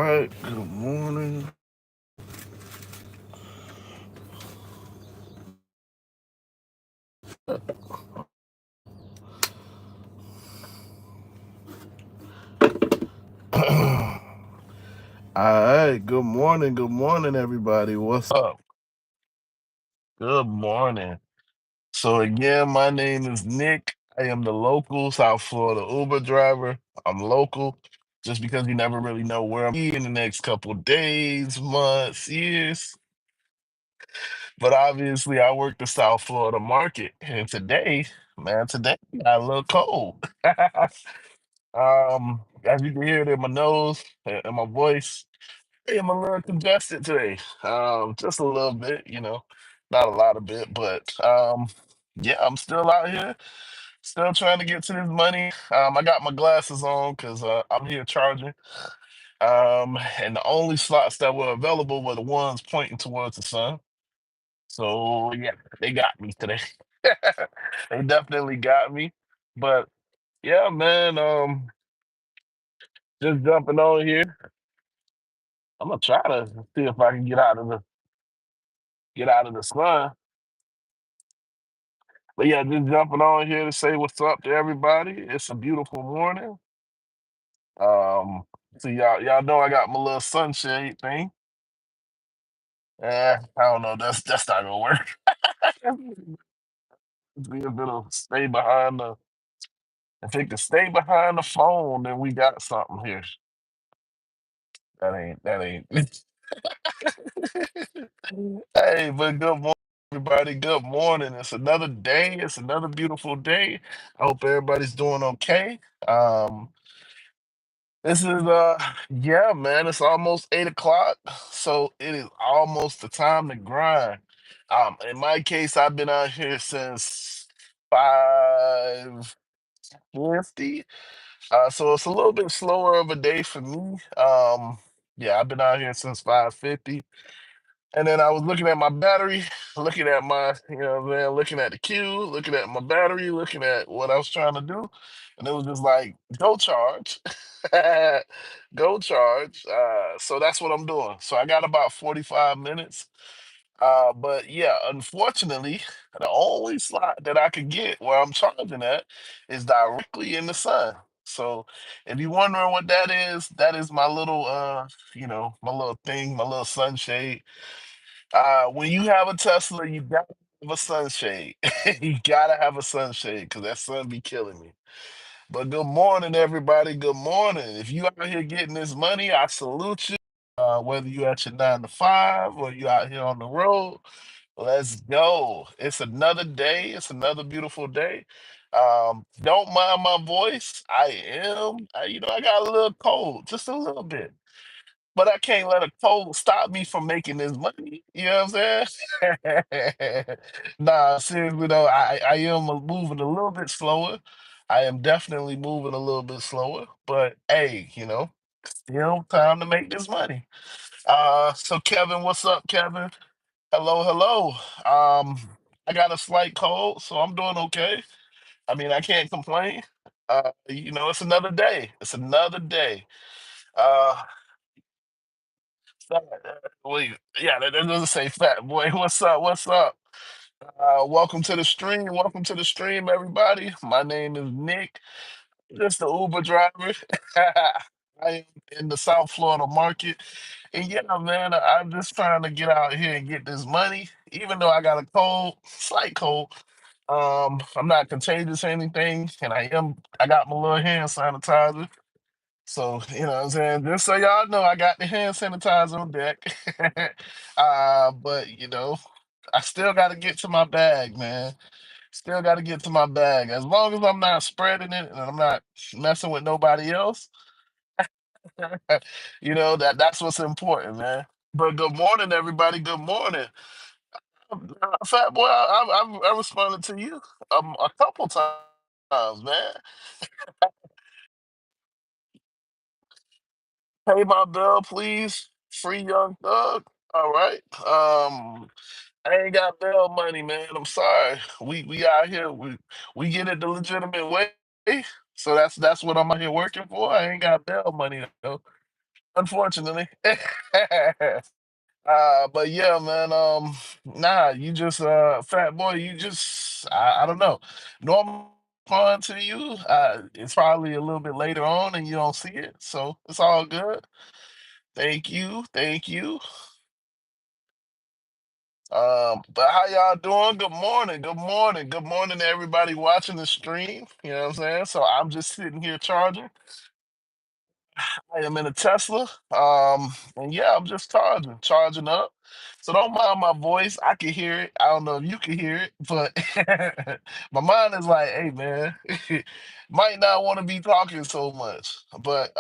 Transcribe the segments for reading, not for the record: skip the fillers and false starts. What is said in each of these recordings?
right. Good morning. All right. Good morning. Good morning, everybody. What's up? Good morning. So again, my name is Nick. I am the local South Florida Uber driver. I'm local, just because you never really know where I'm be in the next couple days, months, years. But obviously, I work the South Florida market, and today, man, today got a little cold. As you can hear it in my nose and my voice, I am a little congested today. Just a little bit, not a lot of bit, but yeah, I'm still out here, still trying to get to this money. I got my glasses on because I'm here charging. And the only slots that were available were the ones pointing towards the sun. So yeah, they got me today. They definitely got me. But yeah, man, just jumping on here. I'm gonna try to see if I can get out of the sun. But yeah, just jumping on here to say what's up to everybody. It's a beautiful morning. Um, so y'all know I got my little sunshade thing. I don't know. That's not gonna work. See if it'll stay behind the. If it can stay behind the phone, then we got something here. That ain't. Hey, but good morning, everybody. Good morning. It's another day. It's another beautiful day. I hope everybody's doing okay. Um, this is yeah, man. It's almost 8 o'clock, so it is almost the time to grind. In my case, I've been out here since 5:50. So it's a little bit slower of a day for me. Yeah, I've been out here since 5:50. And then I was looking at my battery, looking at my, what I'm saying, looking at the queue, looking at my battery, looking at what I was trying to do. And it was just like, go charge. Go charge. So that's what I'm doing. So I got about 45 minutes. But yeah, unfortunately, the only slot that I could get where I'm charging at is directly in the sun. So if you're wondering what that is my little my little thing, my little sunshade. When you have a Tesla, you gotta have a sunshade. You gotta have a sunshade because that sun be killing me. But good morning, everybody. Good morning. If you out here getting this money, I salute you. Whether you at your 9 to 5 or you out here on the road, let's go. It's another day. It's another beautiful day. Don't mind my voice. I got a little cold, just a little bit. But I can't let a cold stop me from making this money. You know what I'm saying? Nah, seriously though, I am moving a little bit slower. I am definitely moving a little bit slower, but hey, still time to make this money. So Kevin, what's up, Kevin? Hello, hello. Um, I got a slight cold, so I'm doing okay. I mean, I can't complain. It's another day. It's another day. Uh, Wait, yeah, that doesn't say fat boy. What's up? What's up? Welcome to the stream. Welcome to the stream, everybody. My name is Nick, just the Uber driver. I am in the South Florida market. And yeah, man, I'm just trying to get out here and get this money. Even though I got a cold, slight cold. I'm not contagious or anything, and I got my little hand sanitizer. So, what I'm saying? Just so y'all know, I got the hand sanitizer on deck. But I still gotta get to my bag, man. Still gotta get to my bag. As long as I'm not spreading it and I'm not messing with nobody else, that's what's important, man. But good morning, everybody. Good morning. Fat boy, I responded to you a couple times, man. Pay my bill, please. Free Young Thug. All right. I ain't got bail money, man. I'm sorry. We out here. We get it the legitimate way. So that's what I'm out here working for. I ain't got bail money though. unfortunately. But yeah, man. Nah, you just fat boy. You just I don't know. Normal fun to you. It's probably a little bit later on, and you don't see it, so it's all good. Thank you, thank you. But how y'all doing? Good morning, good morning, good morning to everybody watching the stream. You know what I'm saying? So I'm just sitting here charging. I am in a Tesla. And yeah, I'm just charging up. So don't mind my voice. I can hear it. I don't know if you can hear it, but my mind is like, hey man, might not want to be talking so much. But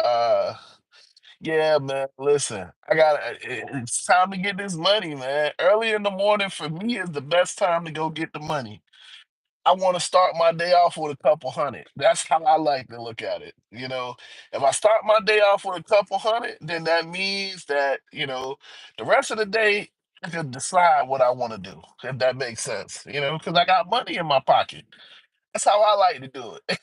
yeah, man, listen, it's time to get this money, man. Early in the morning for me is the best time to go get the money. I want to start my day off with a couple hundred. That's how I like to look at it. If I start my day off with a couple hundred, then that means that, the rest of the day, I can decide what I want to do, if that makes sense, because I got money in my pocket. That's how I like to do it.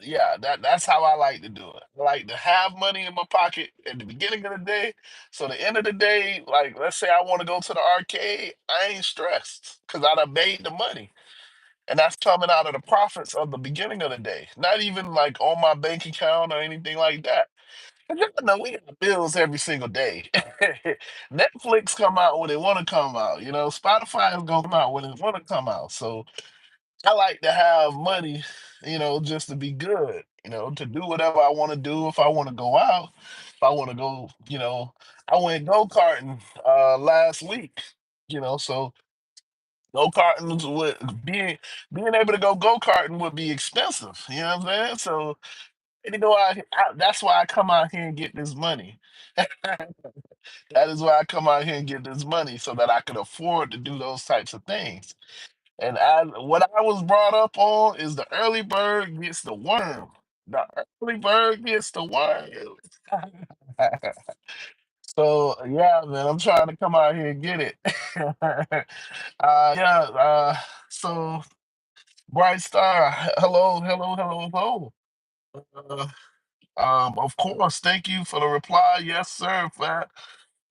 Yeah, that's how I like to do it. I like to have money in my pocket at the beginning of the day. So the end of the day, like let's say I want to go to the arcade, I ain't stressed because I done made the money. And that's coming out of the profits of the beginning of the day. Not even like on my bank account or anything like that. 'Cause y'all know we got bills every single day. Netflix come out when they want to come out. Spotify is gonna come out when it want to come out. So I like to have money, just to be good, to do whatever I want to do. If I want to go out, if I want to go, I went go-karting last week, so go-karting would being able to go-karting would be expensive, you know what I'm saying? So that's why I come out here and get this money. That is why I come out here and get this money so that I can afford to do those types of things. And what I was brought up on is the early bird gets the worm. The early bird gets the worm. So yeah, man, I'm trying to come out here and get it. Yeah. So Bright Star, hello, hello, hello, hello. Uh, of course, thank you for the reply. Yes, sir, fat.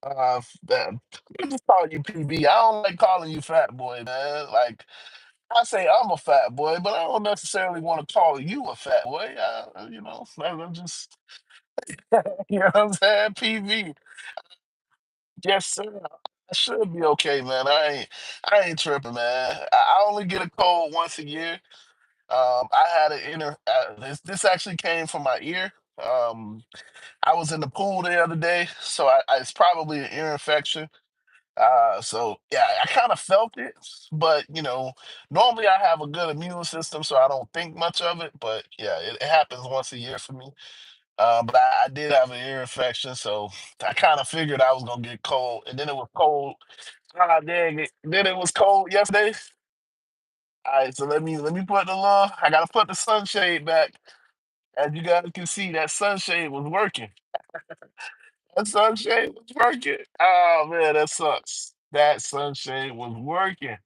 I just call you PB. I don't like calling you fat boy, man. Like I say I'm a fat boy, but I don't necessarily want to call you a fat boy. I'm just, you know what I'm saying? PV. Yes, sir. I should be okay, man. I ain't tripping, man. I only get a cold once a year. I had an inner. This actually came from my ear. I was in the pool the other day, so it's probably an ear infection. So yeah, I kind of felt it, but normally I have a good immune system, so I don't think much of it. But yeah, it happens once a year for me. But I did have an ear infection, so I kind of figured I was gonna get cold, and then it was cold. Ah, dang it! Then it was cold yesterday. All right, so let me put the law. I gotta put the sunshade back. As you guys can see, that sunshade was working. That sunshade was working. Oh man, that sucks. That sunshade was working.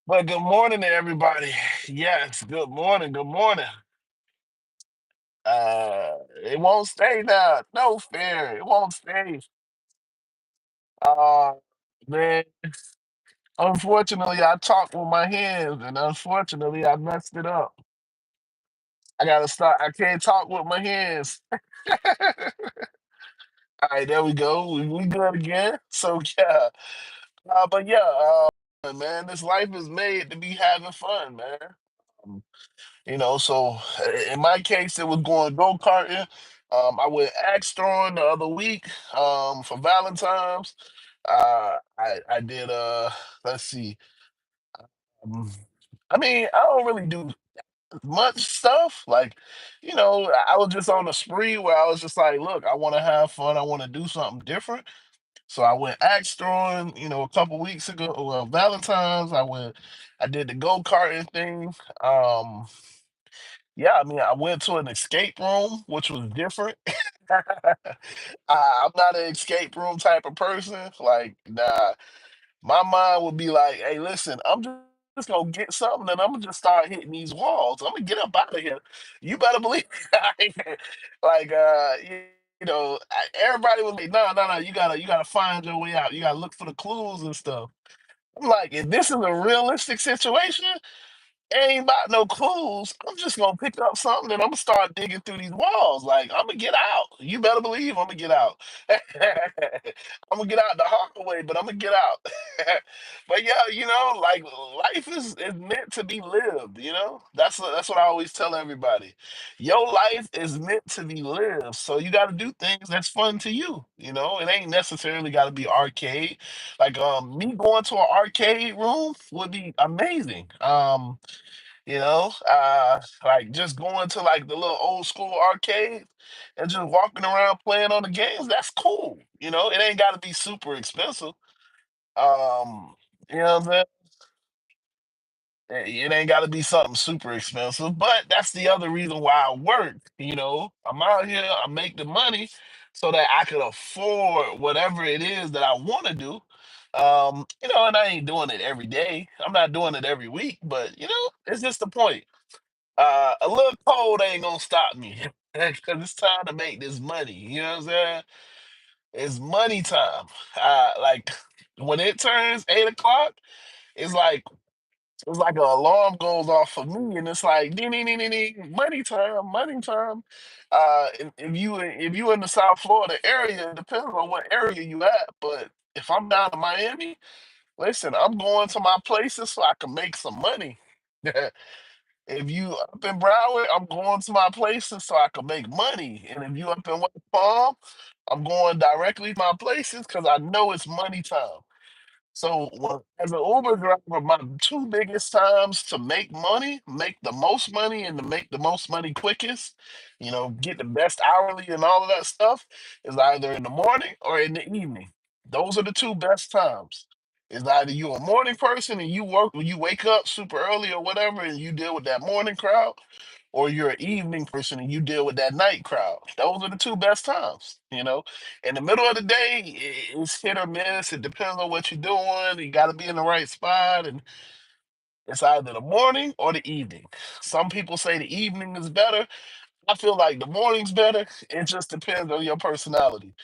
But good morning to everybody. Yes, good morning. Good morning. It won't stay now. No fair. It won't stay. Uh, man. Unfortunately, I talked with my hands, and unfortunately, I messed it up. I gotta start. I can't talk with my hands. All right, there we go. We good again. So yeah. But yeah, man, this life is made to be having fun, man. Um, so in my case, it was going go karting. I went axe throwing the other week for Valentine's. I did let's see. Um, I mean, I don't really do much stuff. Like, I was just on a spree where I was just like, look, I want to have fun. I want to do something different. So I went axe throwing, a couple weeks ago. Well, Valentine's, I did the go karting thing. Um, yeah, I mean, I went to an escape room, which was different. I'm not an escape room type of person. Like, nah, my mind would be like, hey, listen, I'm just just gonna get something and I'm gonna just start hitting these walls. I'm gonna get up out of here. You better believe like everybody was like, no, no, no, you gotta find your way out. You gotta look for the clues and stuff. I'm like, if this is a realistic situation, ain't about no clues. I'm just gonna pick up something and I'm gonna start digging through these walls. Like I'm gonna get out. You better believe I'm gonna get out. I'm gonna get out the hard way, but I'm gonna get out. But yeah, like life is meant to be lived. That's what I always tell everybody. Your life is meant to be lived, so you got to do things that's fun to you. It ain't necessarily got to be arcade. Like me going to an arcade room would be amazing. Like just going to like the little old school arcade and just walking around playing on the games, that's cool. It ain't got to be super expensive. You know what I'm saying? It ain't got to be something super expensive, but that's the other reason why I work. I'm out here, I make the money so that I could afford whatever it is that I want to do. And I ain't doing it every day. I'm not doing it every week, but it's just the point. A little cold ain't gonna stop me because it's time to make this money. You know what I'm saying? It's money time. Like when it turns 8 o'clock, it's like it's like an alarm goes off for me, and it's like ding ding ding ding ding, money time, money time. If you in the South Florida area, it depends on what area you at. But if I'm down in Miami, listen, I'm going to my places so I can make some money. If you up in Broward, I'm going to my places so I can make money. And if you up in West Palm, I'm going directly to my places because I know it's money time. So as an Uber driver, my two biggest times to make money, make the most money, and to make the most money quickest, get the best hourly and all of that stuff, is either in the morning or in the evening. Those are the two best times. It's either you a morning person and you work when you wake up super early or whatever, and you deal with that morning crowd, or you're an evening person and you deal with that night crowd. Those are the two best times. In the middle of the day, it's hit or miss. It depends on what you're doing. You got to be in the right spot, and it's either the morning or the evening. Some people say the evening is better. I feel like the morning's better. It just depends on your personality.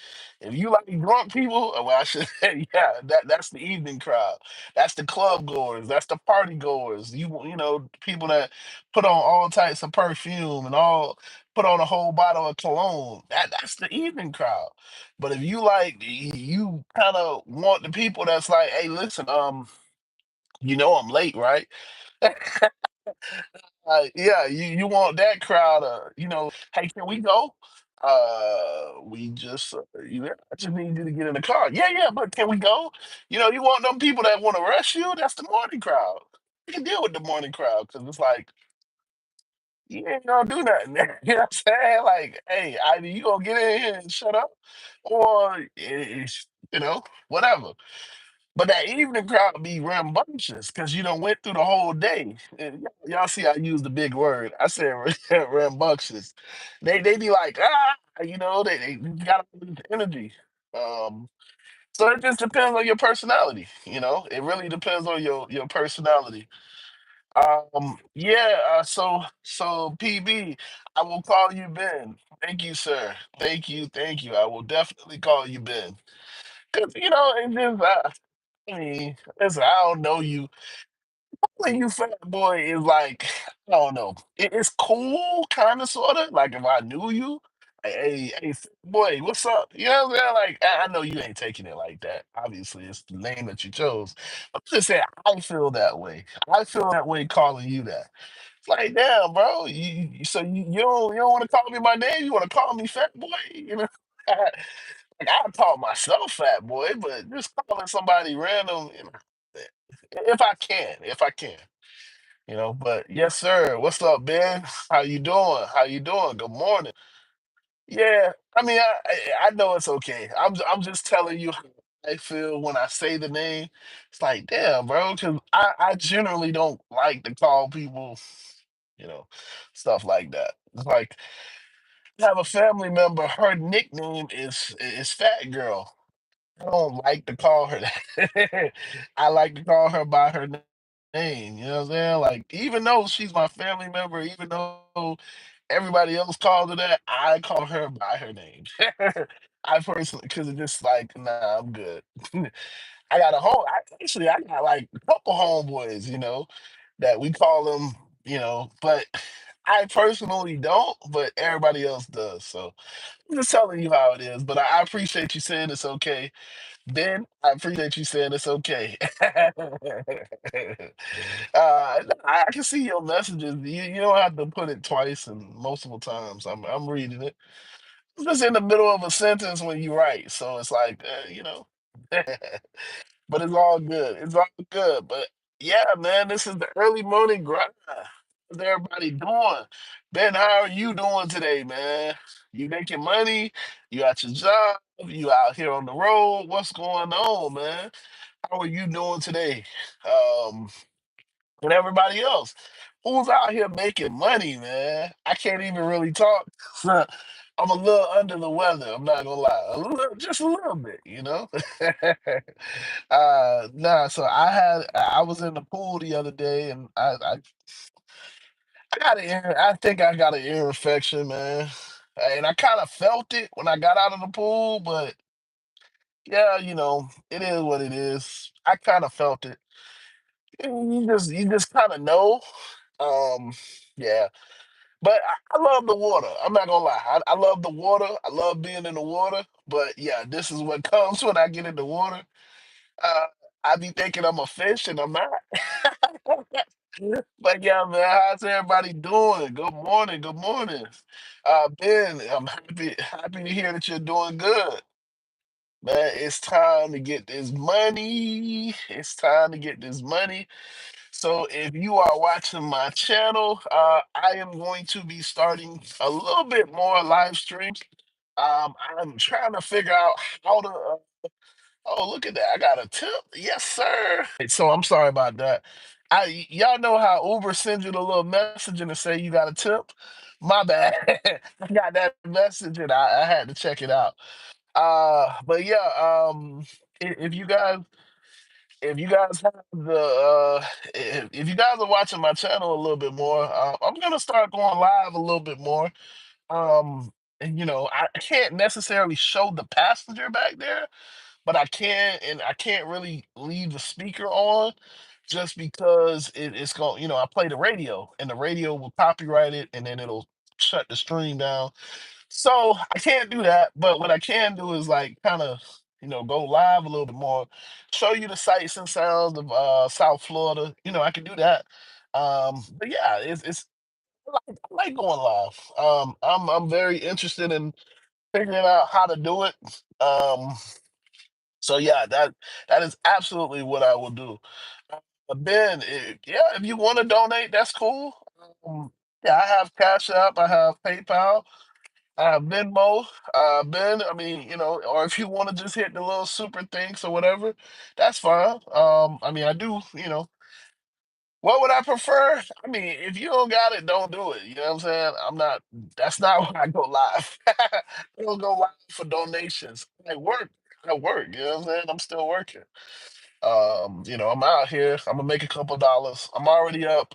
If you like drunk people, well, I should say, yeah, that's the evening crowd. That's the club goers. That's the party goers. People that put on all types of perfume and put on a whole bottle of cologne. That's the evening crowd. But if you kind of want the people that's like, hey, listen, I'm late, right? Yeah, you want that crowd, hey, can we go? We just, I just need you to get in the car. Yeah, yeah, but can we go? You want them people that want to rush you? That's the morning crowd. You can deal with the morning crowd because it's like, you ain't gonna do nothing. You know what I'm saying? Like, hey, either you gonna get in here and shut up, or, whatever. But that evening crowd be rambunctious because you done went through the whole day. And y'all see I use the big word. I said rambunctious. They be like, they got all this energy. Um, so it just depends on your personality, It really depends on your personality. Yeah, so PB, I will call you Ben. Thank you, sir. Thank you, thank you. I will definitely call you Ben. Cause it just I mean, listen, I don't know you. Calling you fat boy is like, I don't know. It's cool, kind of, sort of. Like if I knew you, hey, fat boy, what's up? You know what I'm saying? Like, I know you ain't taking it like that. Obviously, it's the name that you chose. I'm just saying, I feel that way. I feel that way calling you that. It's like, damn, bro. So you don't want to call me my name? You want to call me fat boy? Like I call myself fat boy, but just calling somebody random, if I can. But yes, sir. What's up, Ben? How you doing? How you doing? Good morning. Yeah, I mean, I know it's okay. I'm just telling you how I feel when I say the name. It's like, damn, bro, because I generally don't like to call people, you know, stuff like that. It's like I have a family member. Her nickname is Fat Girl. I don't like to call her that. I like to call her by her name. name. You know what I'm saying? Like, even though she's my family member, even though everybody else called her that, I call her by her name. I personally, because it's just like, nah, I'm good. I got a home. Actually, I got like a couple homeboys, that we call them, but I personally don't, but everybody else does. So I'm just telling you how it is. But I appreciate you saying it's okay. Ben, I appreciate you saying it's okay. I can see your messages. You don't have to put it twice and multiple times. I'm reading it. I'm just in the middle of a sentence when you write, so it's like, but it's all good. It's all good. But yeah, man, this is the early morning grind. How's everybody doing? Ben, how are you doing today, man? You making money? You at your job? You out here on the road? What's going on, man? How are you doing today? Um, and everybody else. Who's out here making money, man? I can't even really talk. I'm a little under the weather. I'm not gonna lie, just a little bit. Nah. So I was in the pool the other day, and I got an ear. I think I got an ear infection, man, and I kind of felt it when I got out of the pool, but yeah, it is what it is. I kind of felt it. You just kind of know. Um, yeah. But I love the water. I'm not gonna lie. I love the water. I love being in the water. But yeah, this is what comes when I get in the water. Uh, I be thinking I'm a fish and I'm not. But yeah, man, how's everybody doing? Good morning. Good morning. Ben, I'm happy to hear that you're doing good. Man, it's time to get this money. It's time to get this money. So if you are watching my channel, I am going to be starting a little bit more live streams. I'm trying to figure out how to. Oh, look at that! I got a tip. Yes, sir. So I'm sorry about that. Y'all know how Uber sends you the little message and to say you got a tip. My bad. I got that message and I had to check it out. But yeah, if you guys have if you guys are watching my channel a little bit more, I'm gonna start going live a little bit more. And I can't necessarily show the passenger back there, but I can't really leave the speaker on just because it's going. I play the radio, and the radio will copyright it, and then it'll shut the stream down. So I can't do that, but what I can do is like kind of, go live a little bit more, show you the sights and sounds of South Florida. I can do that. But yeah, I like going live. I'm very interested in figuring out how to do it. Um, so yeah, that is absolutely what I will do. Ben, yeah, if you want to donate, that's cool. Um, yeah, I have Cash App, I have PayPal. Venmo, Ben, I mean, or if you want to just hit the little super thanks or whatever, that's fine. I mean, I do, what would I prefer? I mean, if you don't got it, don't do it. You know what I'm saying? That's not why I go live. I don't go live for donations. I work. You know what I'm saying? I'm still working. I'm out here. I'm gonna make a couple dollars. I'm already up,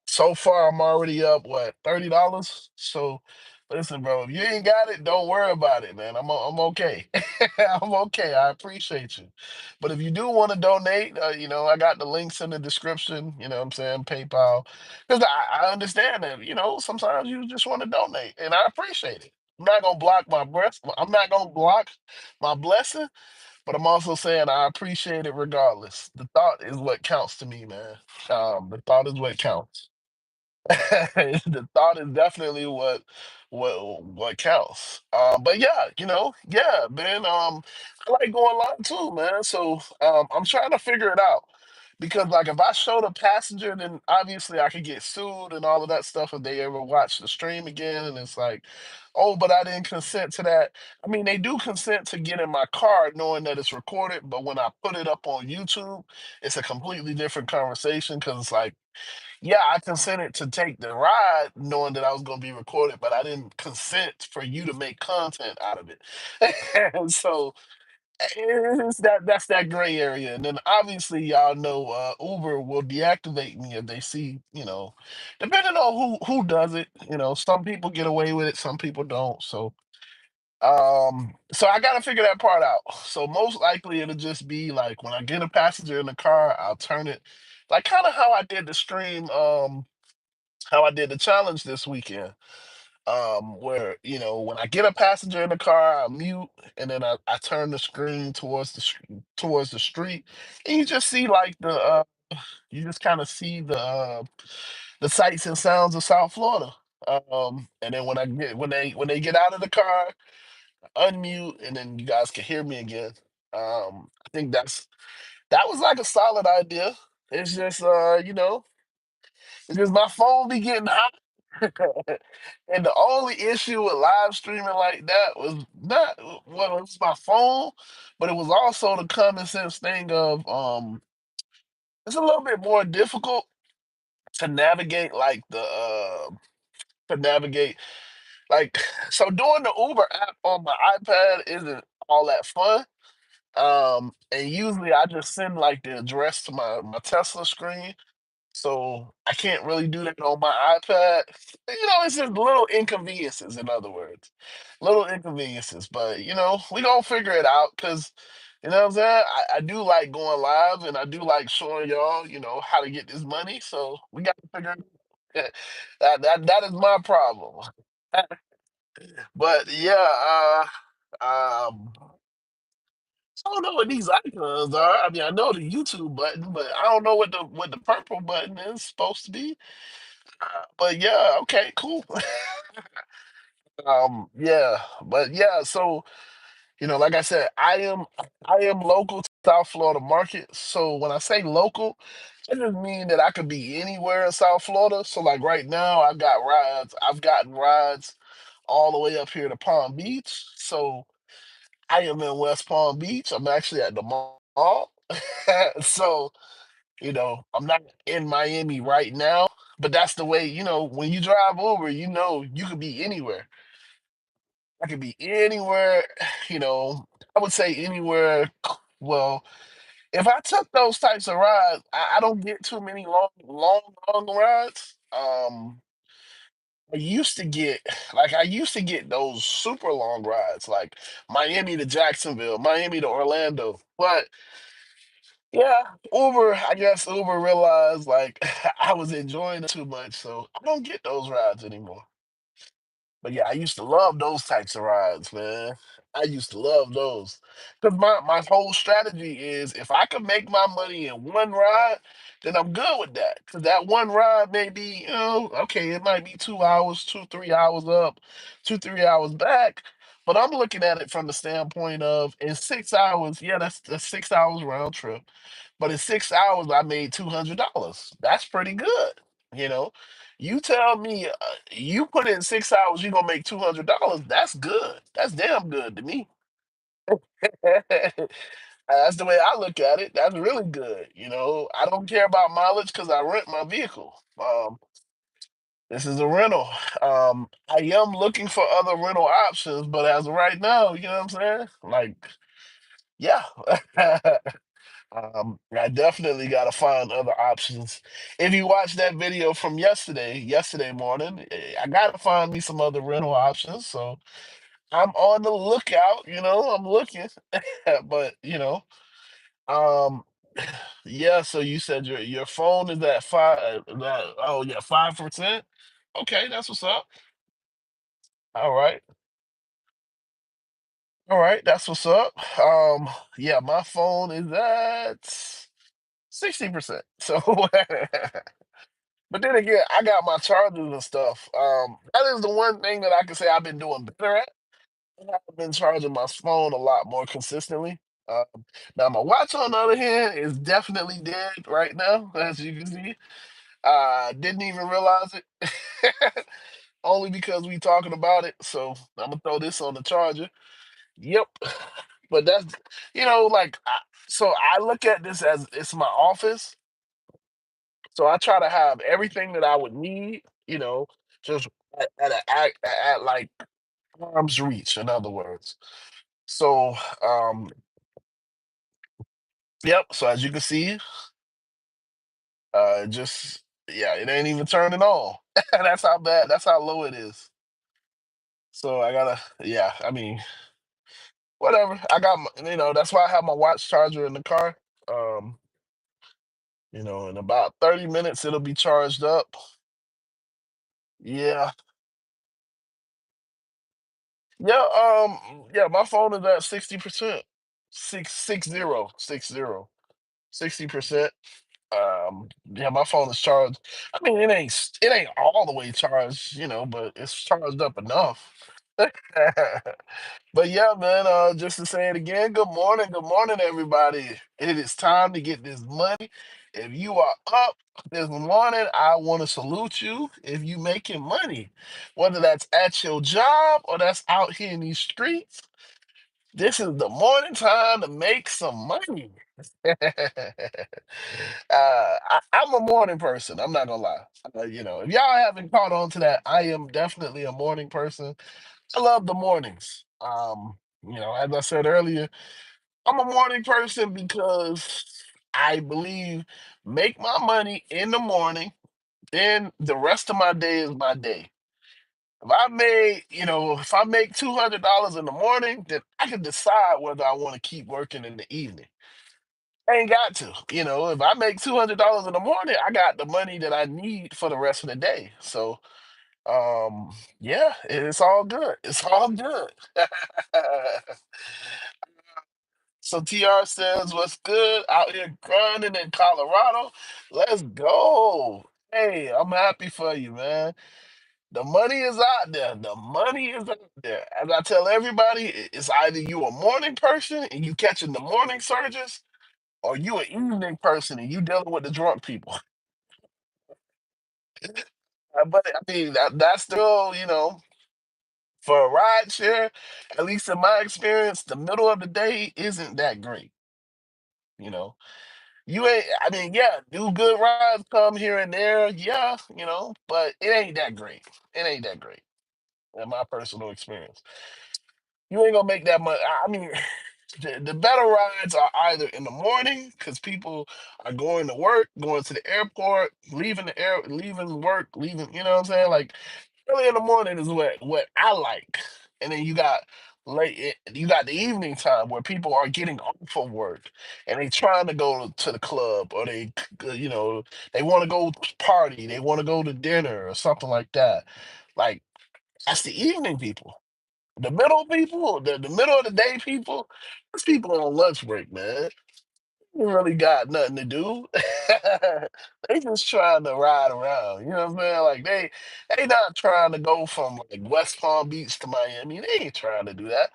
so far, I'm already up what $30. So, listen, bro, if you ain't got it, don't worry about it, man. I'm okay. I'm okay. I appreciate you. But if you do want to donate, I got the links in the description. You know what I'm saying? PayPal, because I understand that. Sometimes you just want to donate, and I appreciate it. I'm not gonna block my breath. I'm not gonna block my blessing, but I'm also saying I appreciate it regardless. The thought is what counts to me, man. The thought is what counts. The thought is definitely what counts. But yeah, yeah, man. I like going live too, man. So I'm trying to figure it out because, like, if I show the passenger, then obviously I could get sued and all of that stuff if they ever watch the stream again. And it's like, oh, but I didn't consent to that. I mean, they do consent to get in my car knowing that it's recorded, but when I put it up on YouTube, it's a completely different conversation because it's like, yeah, I consented to take the ride knowing that I was going to be recorded, but I didn't consent for you to make content out of it. And so That's that gray area. And then obviously y'all know Uber will deactivate me if they see, depending on who does it, some people get away with it, some people don't. So I gotta figure that part out. So most likely it'll just be like when I get a passenger in the car, I'll turn it like kind of how I did the stream, how I did the challenge this weekend. Where when I get a passenger in the car, I mute and then I turn the screen towards the street, and you just see like you just kind of see the sights and sounds of South Florida. And then when they get out of the car, unmute, and then you guys can hear me again. I think that was like a solid idea. It's just it's just my phone be getting hot. And the only issue with live streaming like that was not well, it was my phone, but it was also the common sense thing of it's a little bit more difficult to navigate to navigate like so doing the Uber app on my iPad isn't all that fun. And usually I just send like the address to my Tesla screen. So I can't really do that on my iPad. It's just little inconveniences, in other words. Little inconveniences. But we gonna figure it out because what I'm saying? I do like going live and I do like showing y'all, how to get this money. So we gotta figure it out. That is my problem. But yeah, I don't know what these icons are. I mean, I know the YouTube button, but I don't know what the purple button is supposed to be. But yeah, okay, cool. Yeah, but yeah, so like I said, I am local to South Florida market. So when I say local, it just mean that I could be anywhere in South Florida. So like right now, I've gotten rides all the way up here to Palm Beach. So I am in West Palm Beach. I'm actually at the mall. So, I'm not in Miami right now, but that's the way, when you drive over, you could be anywhere. I could be anywhere, you know, I would say anywhere. Well, if I took those types of rides, I don't get too many long rides. I used to get those super long rides, like Miami to Jacksonville, Miami to Orlando. But yeah, I guess Uber realized like I was enjoying it too much, so I don't get those rides anymore. But yeah, I used to love those types of rides, man. I used to love those. Because my whole strategy is if I can make my money in one ride, then I'm good with that. Because that one ride may be, okay, it might be 2 hours, 3 hours up, 3 hours back. But I'm looking at it from the standpoint of in 6 hours, yeah, that's 6 hours round trip. But in 6 hours, I made $200. That's pretty good, you know. You tell me you put in 6 hours, you're gonna make $200. That's good. That's damn good to me. That's the way I look at it. That's really good. I don't care about mileage because I rent my vehicle. This is a rental. I am looking for other rental options, but as of right now, you know what I'm saying? Like, yeah. I definitely got to find other options. If you watch that video from yesterday morning, I got to find me some other rental options. So I'm on the lookout. I'm looking, but um, yeah. So you said your phone is at five. Oh yeah, 5%. Okay, that's what's up. All right, all right, that's what's up. Yeah, my phone is at 60%. So. But then again, I got my chargers and stuff. That is the one thing that I can say I've been doing better at. I've been charging my phone a lot more consistently. Now my watch, on the other hand, is definitely dead right now, as you can see. Didn't even realize it, only because we talking about it. So I'm gonna throw this on the charger. Yep. But that's like so I look at this as it's my office. So I try to have everything that I would need, just at like arm's reach, in other words. So, um, Yep. So as you can see, just yeah, it ain't even turning on. That's how bad. That's how low it is. So I gotta, yeah. I mean, whatever. I got, that's why I have my watch charger in the car. Um, in about 30 minutes it'll be charged up. Yeah, yeah. Yeah. My phone is at 60%, 60%. Yeah, my phone is charged. I mean, it ain't all the way charged, but it's charged up enough. But yeah, man, just to say it again, good morning, everybody. It is time to get this money. If you are up this morning, I want to salute you if you making money, whether that's at your job or that's out here in these streets. This is the morning time to make some money. I'm a morning person. I'm not gonna lie. If y'all haven't caught on to that, I am definitely a morning person. I love the mornings. As I said earlier, I'm a morning person because I believe make my money in the morning, then the rest of my day is my day. If I make $200 in the morning, then I can decide whether I want to keep working in the evening. I ain't got to. If I make $200 in the morning, I got the money that I need for the rest of the day. So, yeah, it's all good. It's all good. So TR says, "What's good out here grinding in Colorado? Let's go. Hey, I'm happy for you, man. The money is out there. The money is out there. As I tell everybody, it's either you a morning person and you catching the morning surges, or you an evening person and you dealing with the drunk people. But I mean, that's still, for a ride share, at least in my experience, the middle of the day isn't that great. You know, you ain't. I mean, yeah, do good rides come here and there, yeah, but it ain't that great. It ain't that great in my personal experience. You ain't gonna make that much. I mean, the better rides are either in the morning because people are going to work, going to the airport, leaving work, leaving. You know what I'm saying? Like early in the morning is what I like, and then you got the evening time where people are getting off of work and they trying to go to the club or they want to go party, they want to go to dinner or something like that. Like that's the evening people. The middle people, the middle of the day people, those people on lunch break, man. They really got nothing to do. They just trying to ride around. You know what I'm saying? Like they not trying to go from like West Palm Beach to Miami. They ain't trying to do that.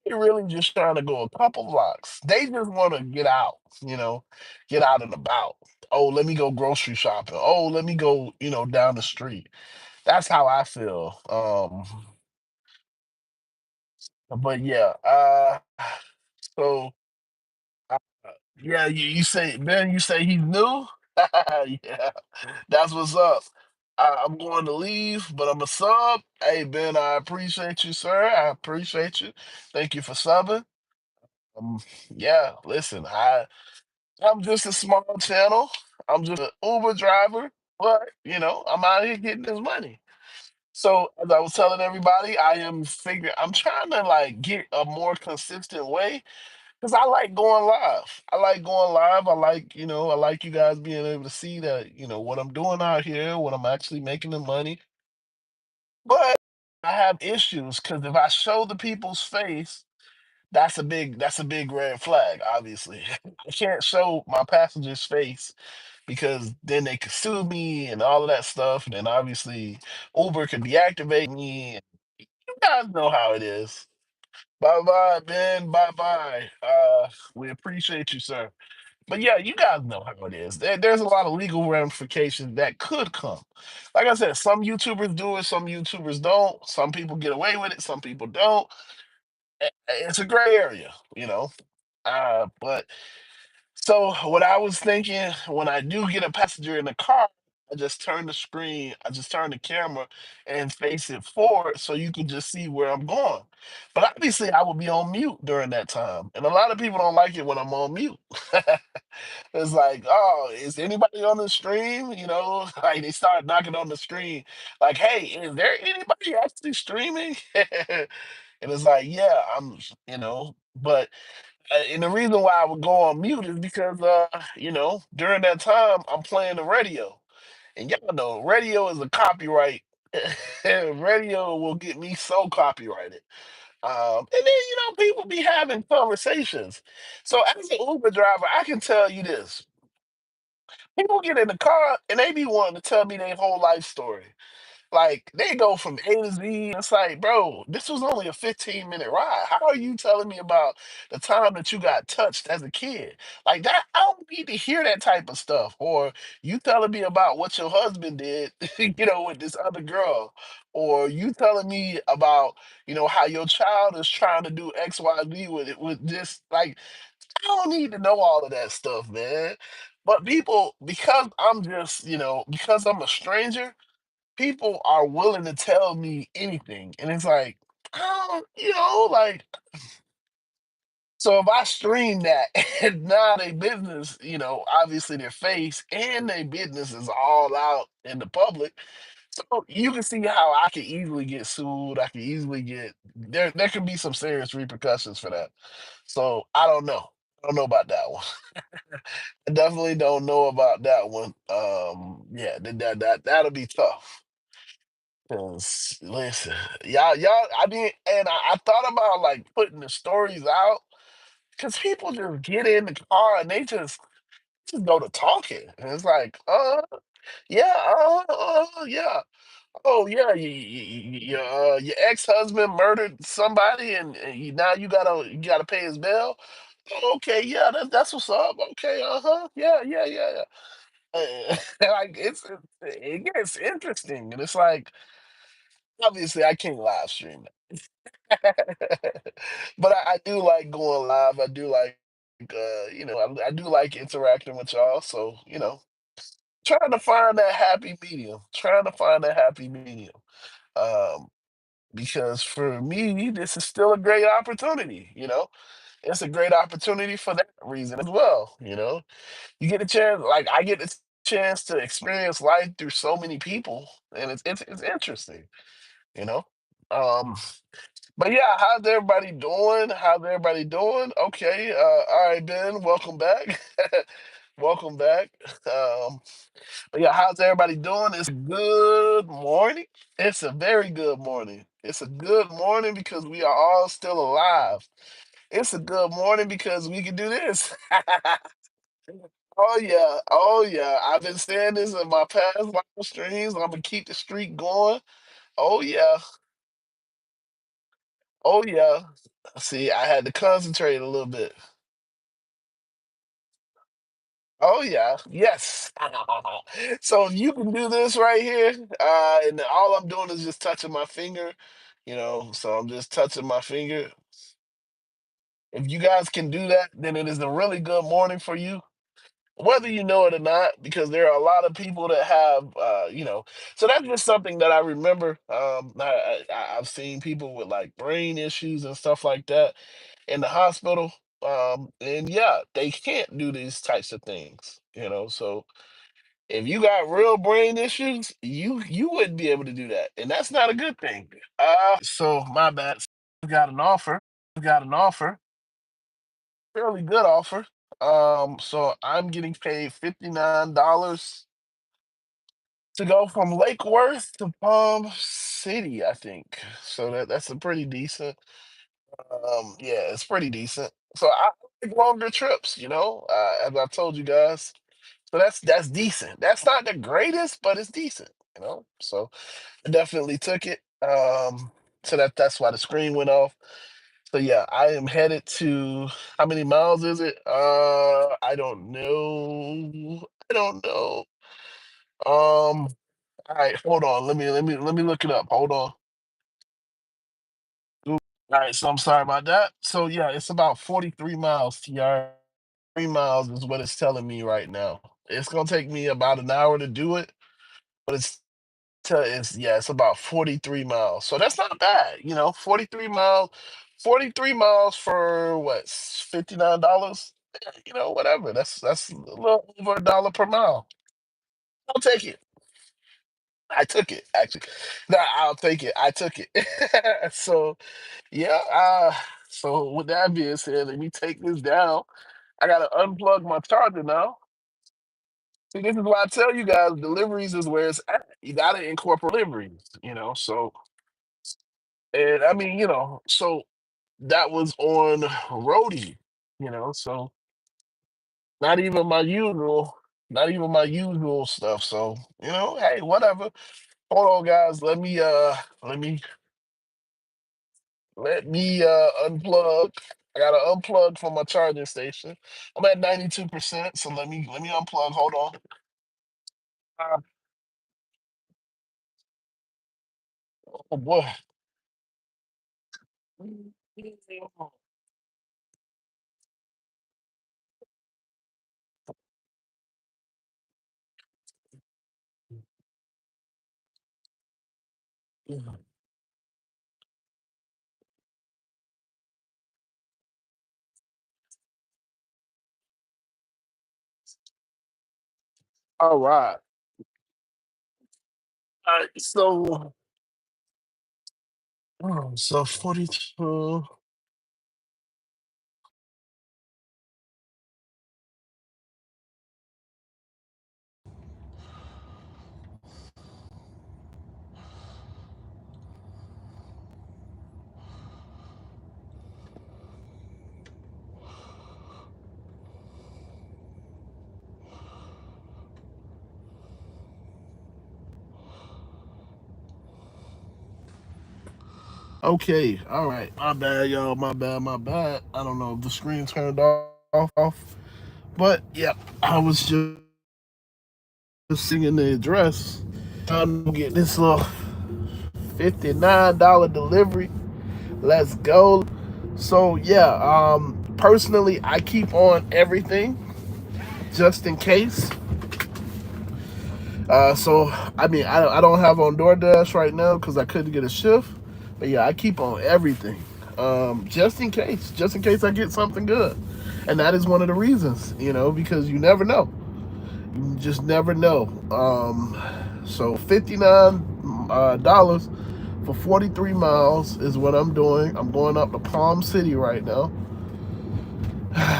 They really just trying to go a couple blocks. They just want to get out, you know, get out and about. Oh, let me go grocery shopping. Oh, let me go, down the street. That's how I feel. But yeah, so uh, yeah, you say Ben, you say he's new. Yeah, that's what's up. I'm going to leave, but I'm a sub. Hey Ben, I appreciate you, sir. I appreciate you. Thank you for subbing. Um, yeah, listen, I'm just a small channel. I'm just an Uber driver, but I'm out here getting this money. So as I was telling everybody, I'm trying to like get a more consistent way because I like going live. I like going live. I like you guys being able to see that, what I'm doing out here, what I'm actually making the money. But I have issues because if I show the people's face, that's a big red flag, obviously. I can't show my passenger's face because then they could sue me and all of that stuff. And then obviously Uber could deactivate me. You guys know how it is. Bye bye, Ben. Bye bye. We appreciate you, sir. But yeah, you guys know how it is. There's a lot of legal ramifications that could come. Like I said, some YouTubers do it, some YouTubers don't. Some people get away with it, some people don't. It's a gray area, you know. But so what I was thinking when I do get a passenger in the car, I just turn the camera and face it forward so you can just see where I'm going. But obviously I will be on mute during that time. And a lot of people don't like it when I'm on mute. It's like, oh, is anybody on the stream? Like they start knocking on the screen, like, hey, is there anybody actually streaming? And it's like, yeah, but and the reason why I would go on mute is because, during that time I'm playing the radio, and y'all know radio is a copyright. Radio will get me so copyrighted. And then, people be having conversations. So as an Uber driver, I can tell you this. People get in the car and they be wanting to tell me their whole life story. Like they go from A to Z. It's like, bro, this was only a 15-minute ride. How are you telling me about the time that you got touched as a kid? Like that, I don't need to hear that type of stuff. Or you telling me about what your husband did, with this other girl. Or you telling me about, how your child is trying to do XYZ with this. Like, I don't need to know all of that stuff, man. But people, because I'm a stranger, people are willing to tell me anything. And it's like, like, so if I stream that and now they business, obviously their face and their business is all out in the public. So you can see how I can easily get sued. I can easily there can be some serious repercussions for that. So I don't know. I don't know about that one. I definitely don't know about that one. Yeah, that'll be tough. 'Cause listen, y'all, I mean, and I thought about like putting the stories out because people just get in the car and they just go to talking. And it's like, yeah, yeah. Oh yeah, your ex-husband murdered somebody, and now you gotta pay his bail. Oh, okay, yeah, that's what's up. Okay, yeah, yeah, yeah, yeah. Like it gets interesting, and it's like obviously I can't live stream but I do like going live. I do like, I do like interacting with y'all. So, trying to find that happy medium. Trying to find that happy medium. Um, because for me, this is still a great opportunity. It's a great opportunity for that reason as well. You get a chance, like I get a chance to experience life through so many people, and it's interesting. You know. Um, but yeah, how's everybody doing? How's everybody doing? Okay, all right, Ben, welcome back. Welcome back. Um, but yeah, how's everybody doing? It's a good morning. It's a very good morning. It's a good morning because we are all still alive. It's a good morning because we can do this. Oh yeah, oh yeah. I've been saying this in my past live streams. I'm gonna keep the streak going. Oh yeah, oh yeah. See, I had to concentrate a little bit. Oh yeah, yes. So if you can do this right here, and all I'm doing is just touching my finger, so I'm just touching my finger. If you guys can do that, then it is a really good morning for you, whether you know it or not, because there are a lot of people that have, so that's just something that I remember. I've seen people with like brain issues and stuff like that in the hospital. And yeah, they can't do these types of things, so if you got real brain issues, you wouldn't be able to do that, and that's not a good thing. So my bad. Got an offer. Got an offer. Fairly good offer. So I'm getting paid $59 to go from Lake Worth to Palm City, I think. So that's a pretty decent. Yeah, it's pretty decent. So I like longer trips, as I've told you guys. So that's decent. That's not the greatest, but it's decent, So I definitely took it. So that's why the screen went off. So yeah, I am headed to how many miles is it? I don't know. I don't know. All right, hold on. Let me look it up. Hold on. Oop. All right, so I'm sorry about that. So yeah, it's about 43 miles, TR. 3 miles is what it's telling me right now. It's gonna take me about an hour to do it, but it's yeah, it's about 43 miles. So that's not bad, 43 miles. 43 miles for what, $59? whatever. That's a little over $1 per mile. I'll take it. I took it actually. No, I'll take it. I took it. So yeah. So with that being said, let me take this down. I gotta unplug my charger now. See, this is why I tell you guys deliveries is where it's at. You gotta incorporate deliveries. So and I mean, so that was on roadie. So not even my usual, not even my usual stuff. So hey, whatever. Hold on, guys. Let me unplug. I gotta unplug from my charging station. I'm at 92%, so let me unplug. Hold on. Uh, oh boy. All right. All right. So 42. Okay. All right. My bad, y'all. My bad. My bad. I don't know if the screen turned off. But yeah, I was just singing the address. Trying to get this little $59 delivery. Let's go. So yeah, personally I keep on everything just in case. So I mean I don't have on DoorDash right now because I couldn't get a shift. But yeah, I keep on everything. Just in case I get something good. And that is one of the reasons, because you never know. You just never know. So $59 for 43 miles is what I'm doing. I'm going up to Palm City right now.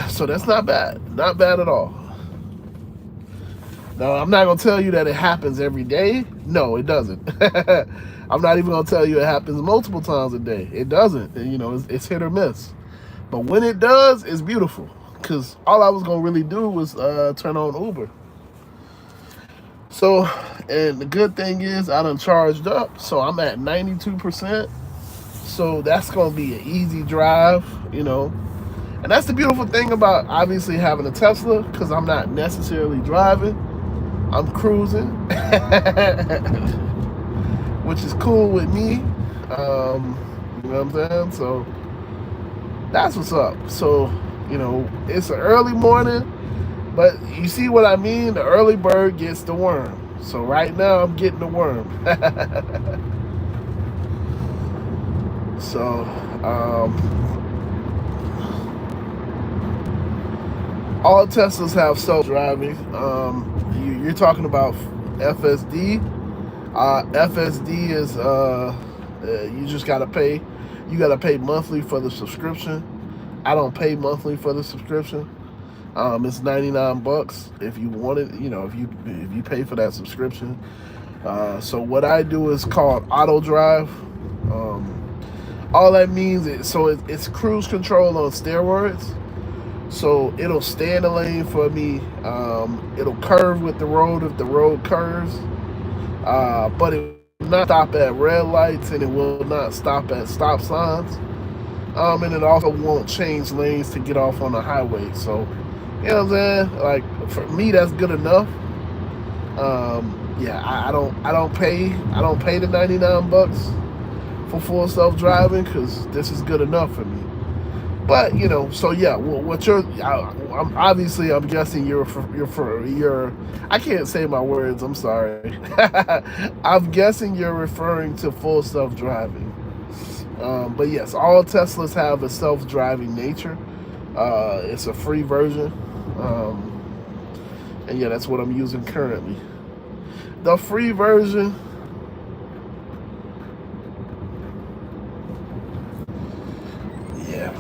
So that's not bad. Not bad at all. Now, I'm not going to tell you that it happens every day. No, it doesn't. I'm not even going to tell you it happens multiple times a day. It doesn't. It's hit or miss. But when it does, it's beautiful. Because all I was going to really do was turn on Uber. So, and the good thing is I done charged up. So I'm at 92%. So that's going to be an easy drive. And that's the beautiful thing about obviously having a Tesla, because I'm not necessarily driving. I'm cruising, which is cool with me. You know what I'm saying? So that's what's up. So, it's an early morning, but you see what I mean? The early bird gets the worm. So right now I'm getting the worm. So, all Teslas have self-driving. You're talking about FSD. FSD is you just gotta pay. You gotta pay monthly for the subscription. I don't pay monthly for the subscription. It's $99 if you want it. If you pay for that subscription. So what I do is called auto drive. All that means is it's cruise control on steroids. So it'll stay in the lane for me. It'll curve with the road if the road curves. But it will not stop at red lights and it will not stop at stop signs. And it also won't change lanes to get off on the highway. So, you know what I'm saying? Like for me, that's good enough. Yeah, I don't pay the $99 for full self driving because this is good enough for me. But so yeah, what I'm guessing you're I can't say my words. I'm sorry. I'm guessing you're referring to full self driving. But yes, all Teslas have a self driving nature. It's a free version, um, and yeah, that's what I'm using currently. The free version, yeah.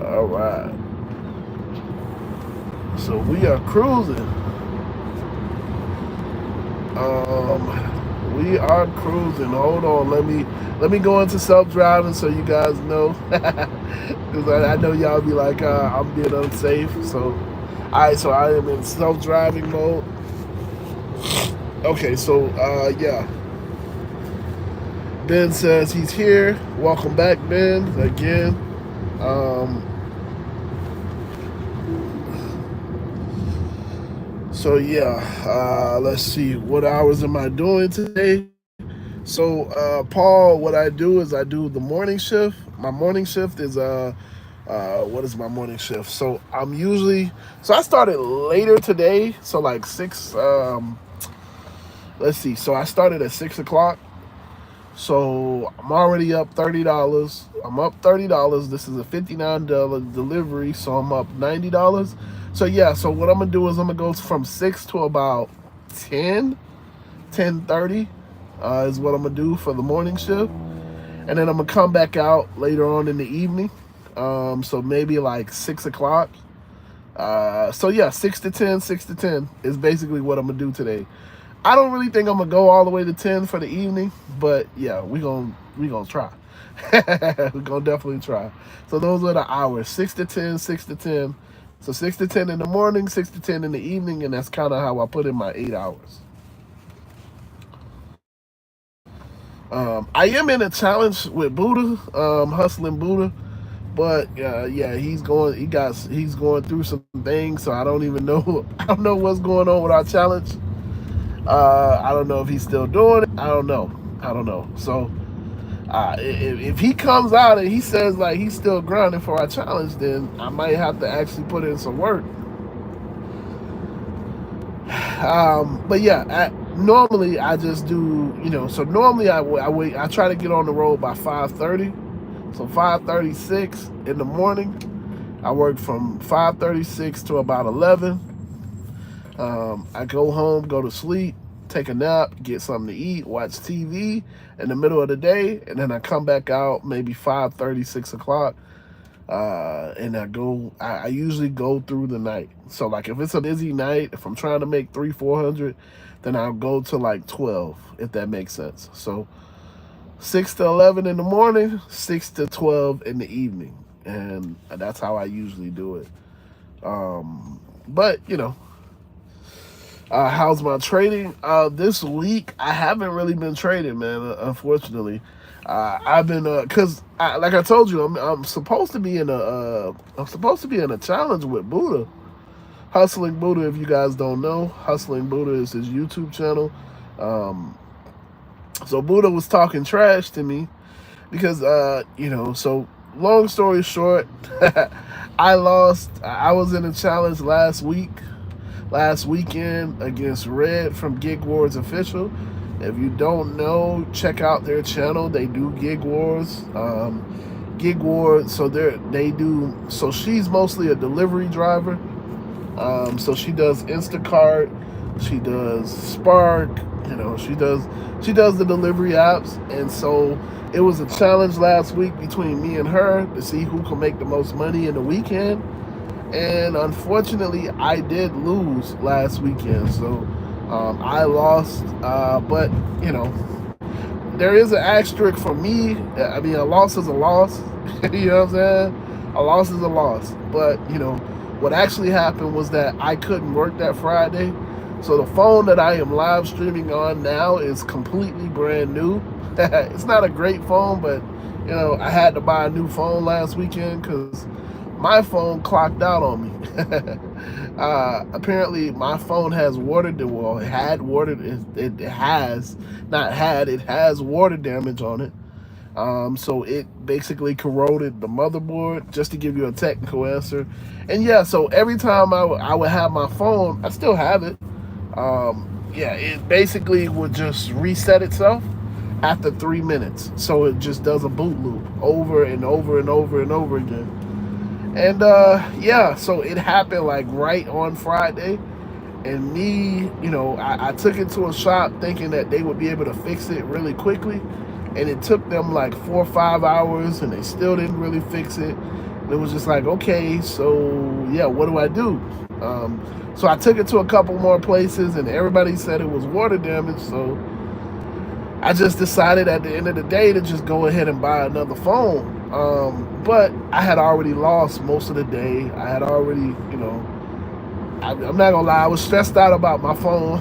All right, so we are cruising. We are cruising. Hold on, let me go into self driving so you guys know, because I know y'all be like I'm being unsafe. So, all right, so I am in self driving mode. Okay, so yeah, Ben says he's here. Welcome back, Ben. Again. Um, so yeah, let's see. What hours am I doing today? So, Paul, what I do is I do the morning shift. My morning shift is what is my morning shift? So I'm usually I started later today. So like six. Let's see. So I started at 6 o'clock. So I'm already up $30. I'm up $30. This is a $59 delivery, so I'm up $90. So yeah. So what I'm gonna do is I'm gonna go from 6 to about 10, 10:30. Is what I'm gonna do for the morning shift, and then I'm gonna come back out later on in the evening. So maybe like 6 o'clock. So yeah, 6 to 10, 6 to 10 is basically what I'm gonna do today. I don't really think I'm gonna go all the way to 10 for the evening, but yeah, we gonna try. We're gonna definitely try. So those are the hours: 6 to 10, 6 to 10. So 6 to 10 in the morning, 6 to 10 in the evening, and that's kind of how I put in my 8 hours. I am in a challenge with Buddha, hustling Buddha, but yeah, he's going through some things, so I don't even know. I don't know what's going on with our challenge. I don't know if he's still doing it. I don't know. I don't know. So if he comes out and he says like he's still grinding for our challenge, then I might have to actually put in some work. But yeah, normally I just do, So normally I wait. I try to get on the road by 5:30. So 5:36 in the morning. I work from 5:36 to about 11. I go home, go to sleep, take a nap, get something to eat, watch TV in the middle of the day, and then I come back out maybe 5:30, 6 o'clock. And I usually go through the night. So like if it's a busy night, if I'm trying to make 300-400, then I'll go to like 12, if that makes sense. So 6 to 11 in the morning, 6 to 12 in the evening. And that's how I usually do it. But how's my trading? This week I haven't really been trading, man. Unfortunately, I've been cause like I told you, I'm supposed to be in a challenge with Buddha, hustling Buddha. If you guys don't know, hustling Buddha is his YouTube channel. Um, so Buddha was talking trash to me because So long story short, I lost. I was in a challenge last weekend against Red from Gig Wars Official. If you don't know, check out their channel. They do Gig Wars. Gig Wars, so they do. So she's mostly a delivery driver. So she does Instacart, she does Spark. She does the delivery apps, and so it was a challenge last week between me and her to see who can make the most money in the weekend. And unfortunately, I did lose last weekend, so I lost. But there is an asterisk for me. I mean, a loss is a loss. You know what I'm saying? A loss is a loss. But what actually happened was that I couldn't work that Friday. So the phone that I am live streaming on now is completely brand new. It's not a great phone, but I had to buy a new phone last weekend because my phone clocked out on me. Apparently, my phone has it had water. It has not had. It has water damage on it. So it basically corroded the motherboard. Just to give you a technical answer, and yeah, so every time I would have my phone, I still have it. Yeah, it basically would just reset itself, after 3 minutes. So it just does a boot loop over and over and over and over again. And yeah, so it happened like right on Friday. And me, I took it to a shop thinking that they would be able to fix it really quickly. And it took them like 4 or 5 hours and they still didn't really fix it. And it was just like, okay, so yeah, what do I do? So I took it to a couple more places and everybody said it was water damage. So I just decided at the end of the day to just go ahead and buy another phone. But I had already lost most of the day. I had already, I'm not gonna lie, I was stressed out about my phone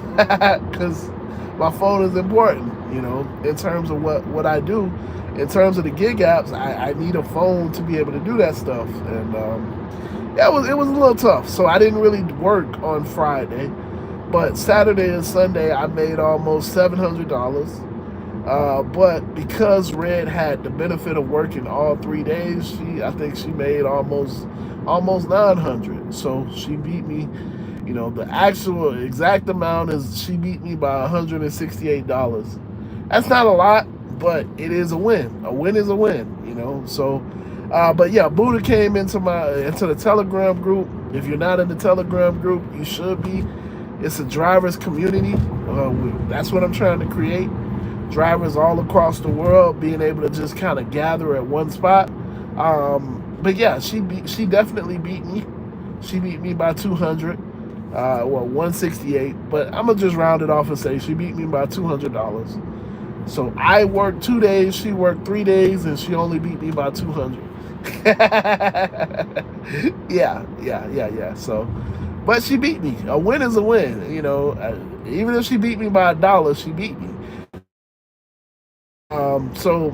because my phone is important, in terms of what I do. In terms of the gig apps, I need a phone to be able to do that stuff. And yeah, it was a little tough. So I didn't really work on Friday. But Saturday and Sunday, I made almost $700. But because Red had the benefit of working all 3 days, I think she made almost 900. So she beat me. The actual exact amount is she beat me by $168. That's not a lot, but it is a win. A win is a win. So, but yeah, Buddha came into the Telegram group. If you're not in the Telegram group, you should be. It's a drivers community. That's what I'm trying to create. Drivers all across the world being able to just kind of gather at one spot. But yeah, she definitely beat me. She beat me by 200. 168. But I'm gonna just round it off and say she beat me by $200. So I worked 2 days, she worked 3 days, and she only beat me by 200. yeah. So, but she beat me. A win is a win. Even if she beat me by $1, she beat me. So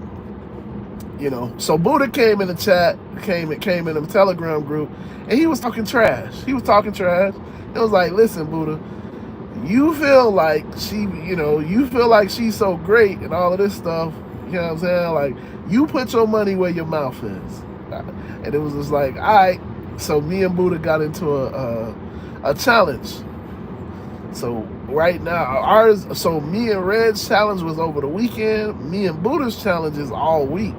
so Buddha came in the chat, came in the Telegram group, and he was talking trash. It was like, listen, Buddha, you feel like she's so great and all of this stuff. You know what I'm saying? Like, you put your money where your mouth is. And it was just like, all right. So me and Buddha got into a challenge. So right now, so me and Red's challenge was over the weekend. Me and Buddha's challenge is all week.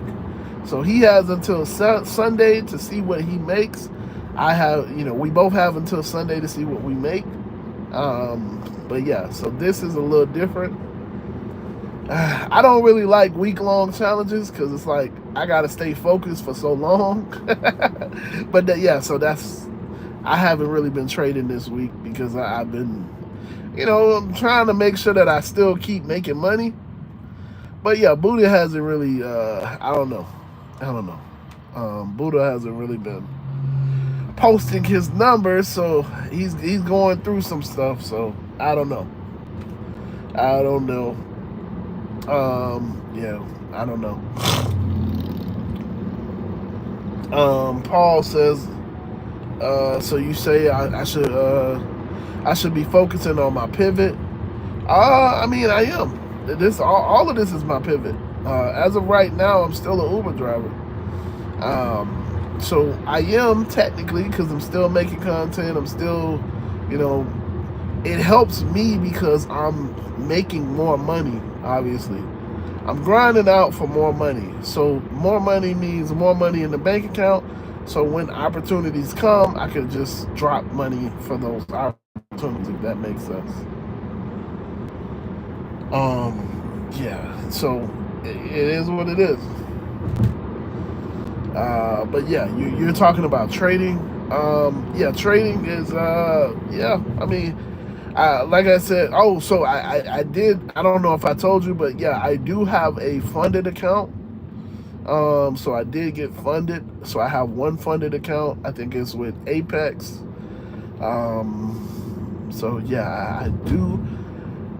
So he has until Sunday to see what he makes. We both have until Sunday to see what we make. But yeah, so this is a little different. I don't really like week-long challenges because it's like I gotta stay focused for so long. But yeah, so I haven't really been trading this week because I've been, I'm trying to make sure that I still keep making money. But yeah, Buddha hasn't really. I don't know. Buddha hasn't really been posting his numbers, so he's going through some stuff. So I don't know. Yeah, I don't know. Paul says, so you say I should be focusing on my pivot. I mean, I am. All of this is my pivot. As of right now, I'm still an Uber driver. So I am technically, because I'm still making content. I'm still, it helps me because I'm making more money. Obviously, I'm grinding out for more money. So more money means more money in the bank account. So when opportunities come, I can just drop money for those opportunities, if that makes sense. Yeah, so it is what it is. But yeah, you're talking about trading. Yeah, trading is, yeah, I mean, like I said, so I did, I don't know if I told you, but yeah, I do have a funded account. So I did get funded. So I have one funded account. I think it's with Apex. So yeah, I do.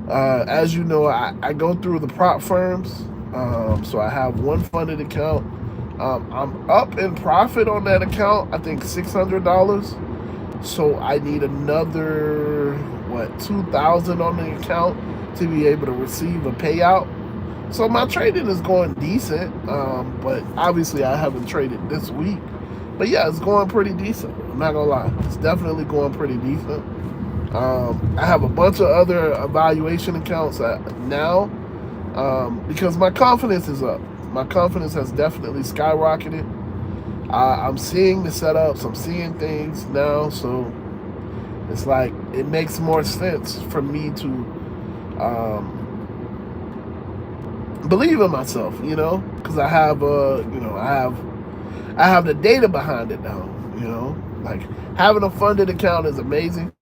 As you know, I go through the prop firms. So I have one funded account. I'm up in profit on that account, I think $600. So I need another, $2,000 on the account to be able to receive a payout. So my trading is going decent, but obviously I haven't traded this week. But yeah, it's going pretty decent. I'm not gonna lie, it's definitely going pretty decent. I have a bunch of other evaluation accounts now. because my confidence is up. My confidence has definitely skyrocketed. I'm seeing the setups, I'm seeing things now, so it's like it makes more sense for me to believe in myself, because I have the data behind it now, like having a funded account is amazing.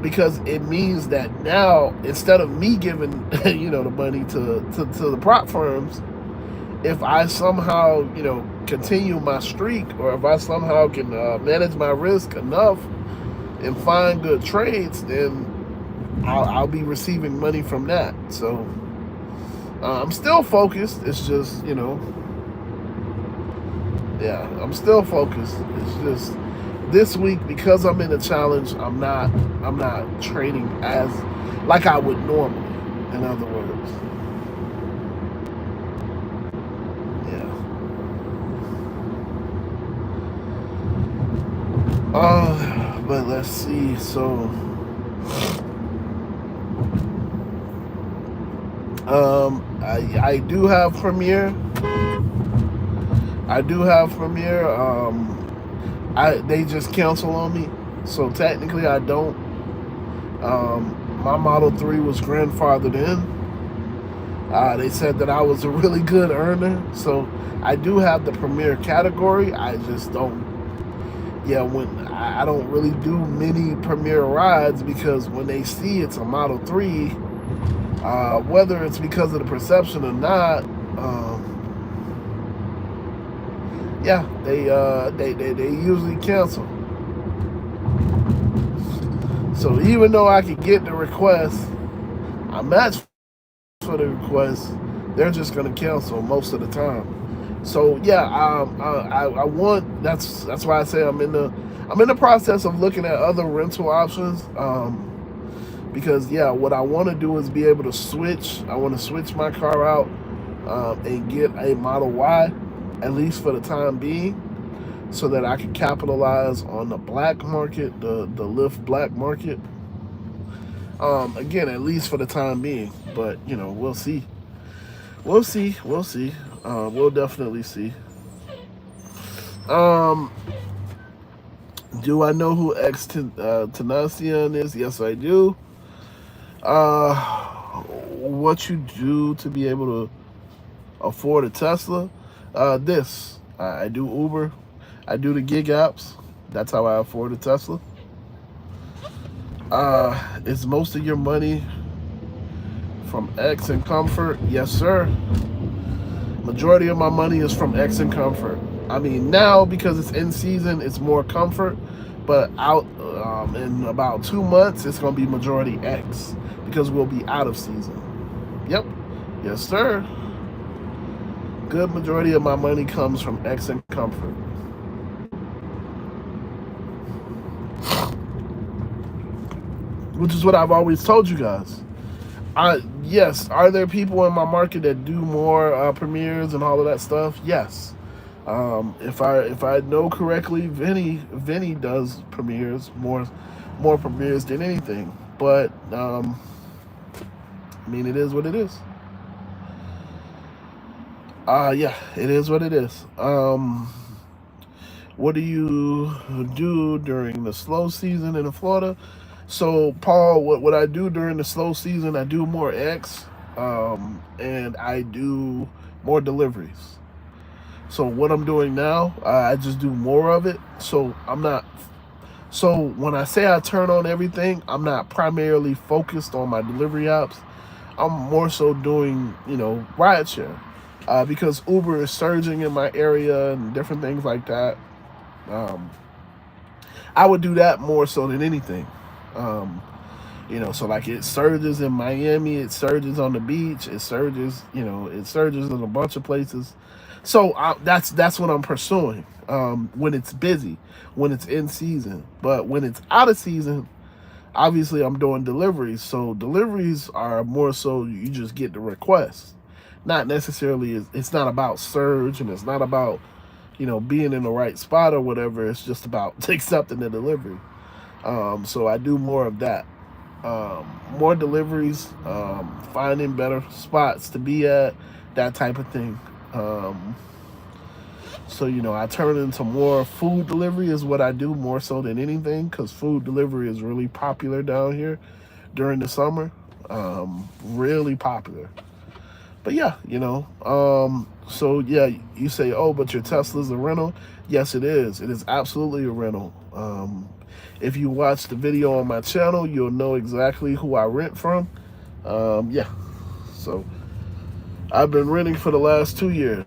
Because it means that now instead of me giving the money to the prop firms, if I somehow continue my streak, or if I somehow can manage my risk enough and find good trades, then I'll be receiving money from that. So I'm still focused. It's just yeah, I'm still focused. It's just this week, because I'm in a challenge, I'm not trading as like I would normally. In other words, yeah. But let's see. So, I do have Premiere. I do have Premiere. They just cancel on me, so technically I don't. My Model 3 was grandfathered in. They said that I was a really good earner, so I do have the Premier category. I just don't. Yeah, when I don't really do many Premier rides, because when they see it's a Model 3, whether it's because of the perception or not, yeah, they usually cancel. So even though I could get the request, I match for the request, they're just gonna cancel most of the time. So yeah, I want that's why I say I'm in the process of looking at other rental options. Because yeah, what I want to do is be able to switch. I want to switch my car out and get a Model Y, at least for the time being, so that I can capitalize on the black market, the LYFT black market. Again, at least for the time being, but we'll see. We'll see. We'll see. We'll definitely see. Um, do I know who Tenacion is? Yes, I do. Uh, what you do to be able to afford a Tesla? I do Uber. I do the gig apps. That's how I afford a Tesla. Is most of your money from X and Comfort? Yes, sir. Majority of my money is from X and Comfort. I mean, now because it's in season, it's more Comfort, but out in about 2 months, it's gonna be majority X because we'll be out of season. Yep, yes, sir. Good majority of my money comes from X and Comfort. Which is what I've always told you guys. Yes, are there people in my market that do more premieres and all of that stuff? Yes. If I know correctly, Vinny does premieres more premieres than anything. But I mean, it is what it is. Yeah, it is what it is. What do you do during the slow season in Florida? So, Paul, what I do during the slow season, I do more X, and I do more deliveries. So what I'm doing now, I just do more of it. So I'm not. So when I say I turn on everything, I'm not primarily focused on my delivery apps. I'm more so doing, rideshare, because Uber is surging in my area and different things like that. Um, I would do that more so than anything. Um, so like it surges in Miami, it surges on the beach, it surges, it surges in a bunch of places. So that's what I'm pursuing when it's busy, when it's in season. But when it's out of season, obviously I'm doing deliveries. So deliveries are more so you just get the request, not necessarily. It's not about surge, and it's not about being in the right spot or whatever. It's just about accepting the delivery. So I do more of that. more deliveries, finding better spots to be at, that type of thing. Um, so I turn into more food delivery is what I do more so than anything because food delivery is really popular down here during the summer. Really popular. But yeah, so yeah, you say, oh, but your Tesla's a rental. Yes, it is. It is absolutely a rental. If you watch the video on my channel, you'll know exactly who I rent from. Yeah, so I've been renting for the last 2 years,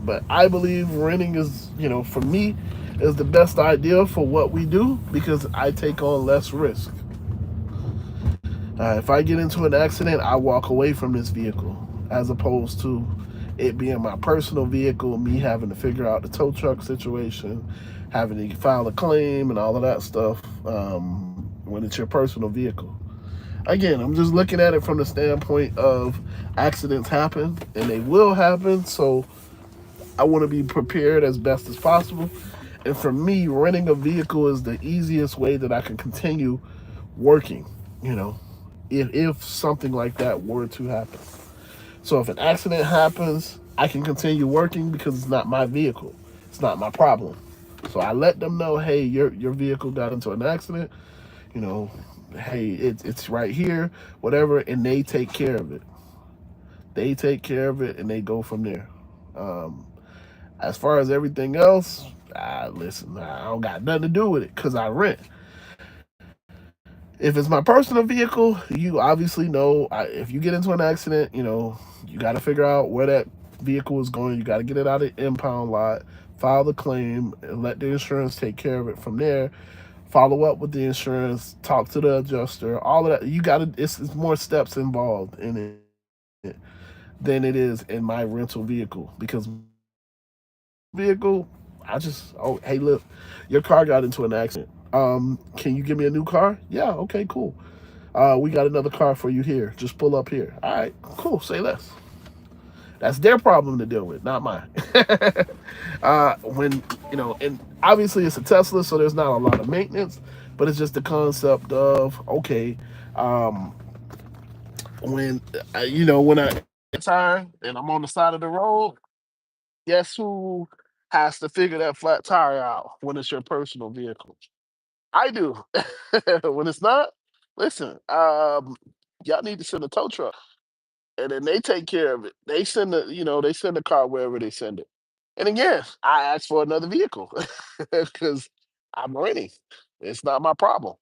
but I believe renting is, for me, is the best idea for what we do because I take on less risk. If I get into an accident, I walk away from this vehicle as opposed to it being my personal vehicle, me having to figure out the tow truck situation, having to file a claim and all of that stuff when it's your personal vehicle. Again, I'm just looking at it from the standpoint of accidents happen and they will happen. So I want to be prepared as best as possible. And for me, renting a vehicle is the easiest way that I can continue working, you know, if something like that were to happen. So if an accident happens, I can continue working because it's not my vehicle. It's not my problem. So I let them know, hey, your vehicle got into an accident. You know, hey, it's right here, whatever, and they take care of it. They take care of it, and they go from there. Um, as far as everything else, listen, I don't got nothing to do with it because I rent. If it's my personal vehicle, you obviously know if you get into an accident, you got to figure out where that vehicle is going. You got to get it out of the impound lot, file the claim, and let the insurance take care of it from there. Follow up with the insurance, talk to the adjuster, all of that. You got to, it's more steps involved in it than it is in my rental vehicle because vehicle, oh, hey, look, your car got into an accident. Can you give me a new car? Yeah, okay, cool. We got another car for you here. Just pull up here. All right, cool. Say less. That's their problem to deal with, not mine. When and obviously it's a Tesla, so there's not a lot of maintenance, but it's just the concept of okay, um, when when I time and I'm on the side of the road, guess who has to figure that flat tire out when it's your personal vehicle? I do. When it's not, listen, y'all need to send a tow truck. And then they take care of it. They send they send the car wherever they send it. And again, I asked for another vehicle because I'm renting. It's not my problem.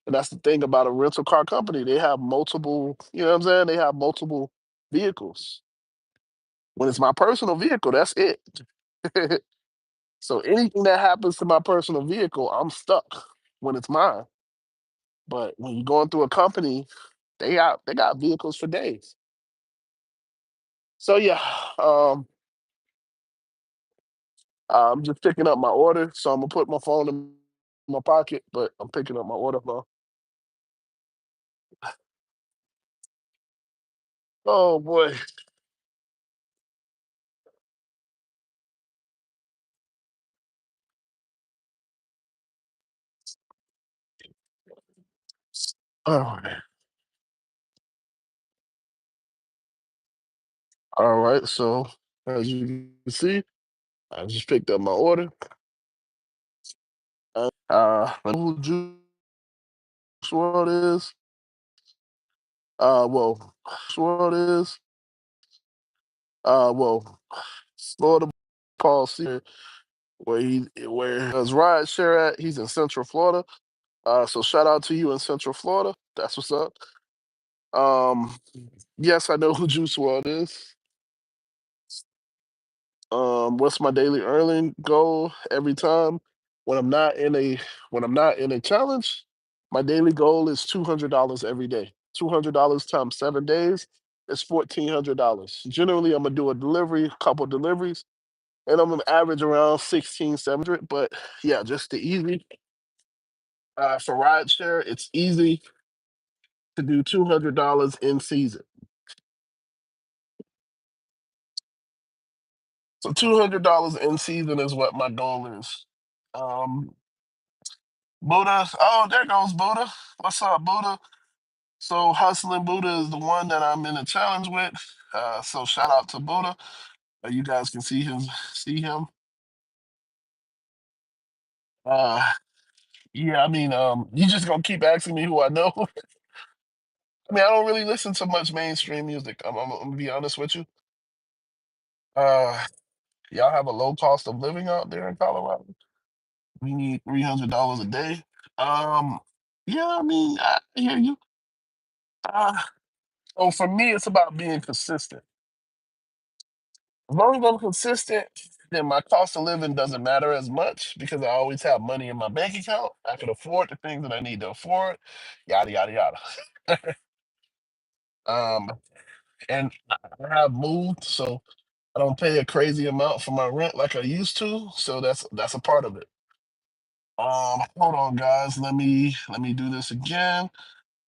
And that's the thing about a rental car company. They have multiple, you know what I'm saying? They have multiple vehicles. When it's my personal vehicle, that's it. So anything that happens to my personal vehicle, I'm stuck when it's mine. But when you're going through a company, they got vehicles for days. So yeah, um, I'm just picking up my order, so I'm gonna put my phone in my pocket, but I'm picking up my order now. Oh boy. All right. All right. So as you can see, I just picked up my order. Who Juice World is? Well, World is. Well, Florida Paul Sear, where does ride share at? He's in Central Florida. So shout out to you in Central Florida. That's what's up. Um, yes, I know who Juice World is. What's my daily earning goal every time when I'm not in a challenge? My daily goal is $200 every day. $200 times 7 days is $1,400. Generally, I'm gonna do a delivery, couple deliveries, and I'm gonna average around 16, 1700. But yeah, just the easy for rideshare, it's easy to do $200 in season. So $200 in season is what my goal is. Um, Buddha. Oh, there goes Buddha. What's up, Buddha? So Hustling Buddha is the one that I'm in a challenge with. So shout out to Buddha. You guys can see him. See him. Uh, yeah, I mean, you just gonna keep asking me who I know. I mean, I don't really listen to much mainstream music. I'm gonna be honest with you. Uh, y'all have a low cost of living out there in Colorado. We need $300 a day. Um, yeah, I mean, I hear you. Uh, so for me, it's about being consistent. As long as I'm consistent, then my cost of living doesn't matter as much because I always have money in my bank account. I can afford the things that I need to afford, yada yada yada. um, and I have moved, so I don't pay a crazy amount for my rent like I used to. So that's a part of it. Hold on, guys. Let me do this again.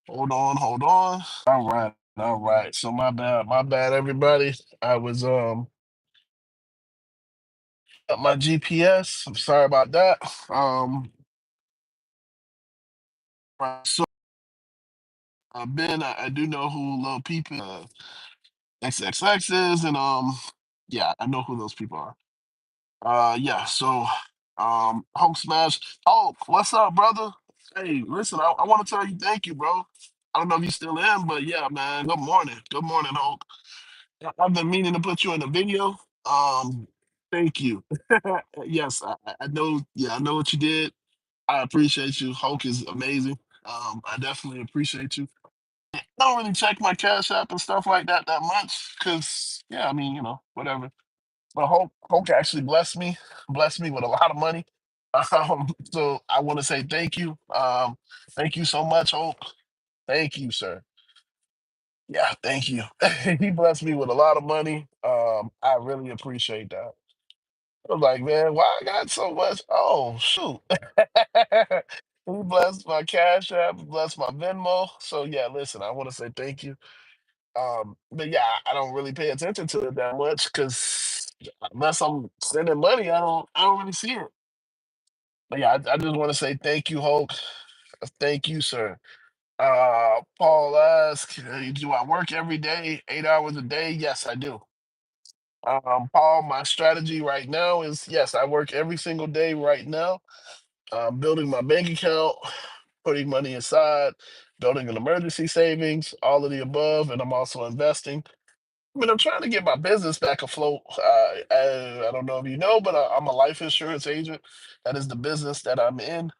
Hold on, hold on. All right, all right. So my bad, everybody. I was my GPS. I'm sorry about that. Right, so Ben, I do know who Lil Peep XXX is, and yeah, I know who those people are. Yeah. So Hulk Smash. Hulk, what's up, brother? Hey, listen, I want to tell you thank you, bro. I don't know if you still in, but yeah, man. Good morning. Good morning, Hulk. I've been meaning to put you in the video. Thank you. Yes, I know. Yeah, I know what you did. I appreciate you. Hulk is amazing. I definitely appreciate you. I don't really check my Cash App and stuff like that much because, yeah, I mean, whatever. But Hulk actually blessed me with a lot of money. So I want to say thank you. Thank you so much, Hulk. Thank you, sir. Yeah, thank you. He blessed me with a lot of money. I really appreciate that. I was like, man, why I got so much? Oh, shoot. He blessed my Cash App, blessed my Venmo. So yeah, listen, I want to say thank you. But yeah, I don't really pay attention to it that much because unless I'm sending money, I don't really see it. But yeah, I just want to say thank you, Hulk. Thank you, sir. Paul asks, do I work every day, 8 hours a day? Yes, I do. Paul, my strategy right now is yes, I work every single day right now. Building my bank account, putting money aside, building an emergency savings, all of the above, and I'm also investing. I mean, I'm trying to get my business back afloat. I don't know if you know, but I'm a life insurance agent. That is the business that I'm in,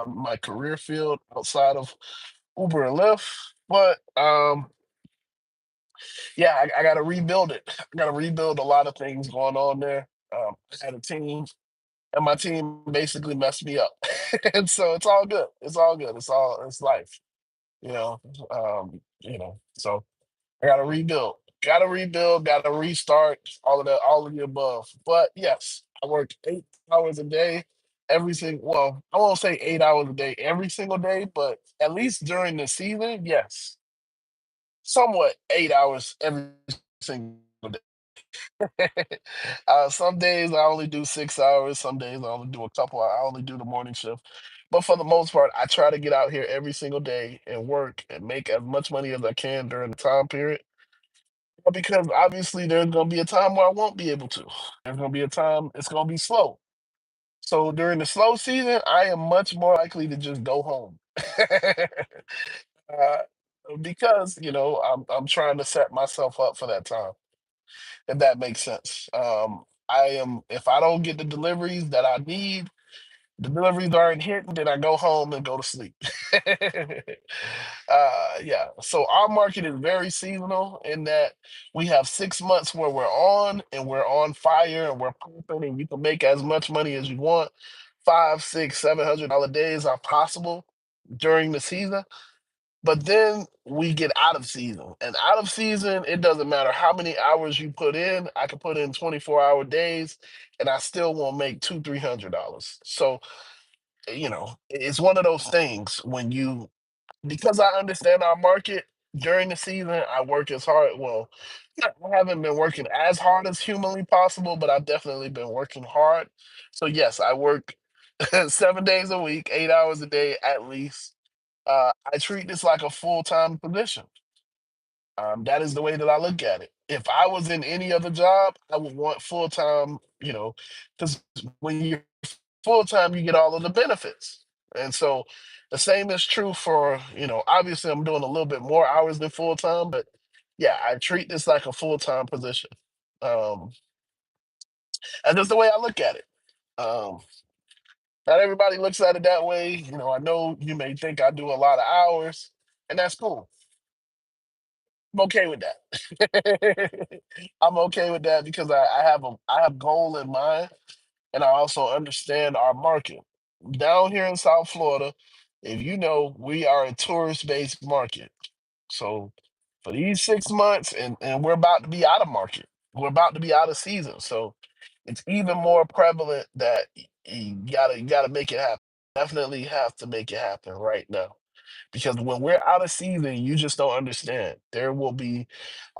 my career field outside of Uber and Lyft. But yeah, I got to rebuild it. I got to rebuild a lot of things going on there. I had a team, and my team basically messed me up, and so it's all good. It's all good. It's life, you know. So I gotta rebuild. Gotta rebuild, gotta restart, all of the above. But yes, I work 8 hours a day, every single well, I won't say 8 hours a day every single day, but at least during the season, yes. Somewhat 8 hours every single day. Some days I only do 6 hours, some days I only do a couple, I only do the morning shift. But for the most part, I try to get out here every single day and work and make as much money as I can during the time period. Because obviously there's gonna be a time where I won't be able to. There's gonna be a time it's gonna be slow. So during the slow season, I am much more likely to just go home. uh, because I'm trying to set myself up for that time, if that makes sense. I am if I don't get the deliveries that I need, the deliveries aren't hitting, then I go home and go to sleep. Yeah. So our market is very seasonal in that we have 6 months where we're on and we're on fire and we're pumping and you can make as much money as you want. Five, six, $700 days are possible during the season. But then we get out of season. And out of season, it doesn't matter how many hours you put in. I could put in 24-hour days and I still won't make two, $300. So it's one of those things when because I understand our market during the season, I work as hard. Well, I haven't been working as hard as humanly possible, but I've definitely been working hard. So yes, I work 7 days a week, 8 hours a day at least. I treat this like a full-time position. That is the way that I look at it. If I was in any other job, I would want full time, because when you're full time, you get all of the benefits. And so the same is true for, obviously I'm doing a little bit more hours than full time, but yeah, I treat this like a full time position. Um, and that's the way I look at it. Um, Not everybody looks at it that way. I know you may think I do a lot of hours, and that's cool. I'm okay with that. I'm okay with that because I have goal in mind, and I also understand our market. Down here in South Florida, if you know, we are a tourist-based market. So for these 6 months, and we're about to be out of market. We're about to be out of season. So it's even more prevalent that you gotta make it happen. Definitely have to make it happen right now. Because when we're out of season, you just don't understand. There will be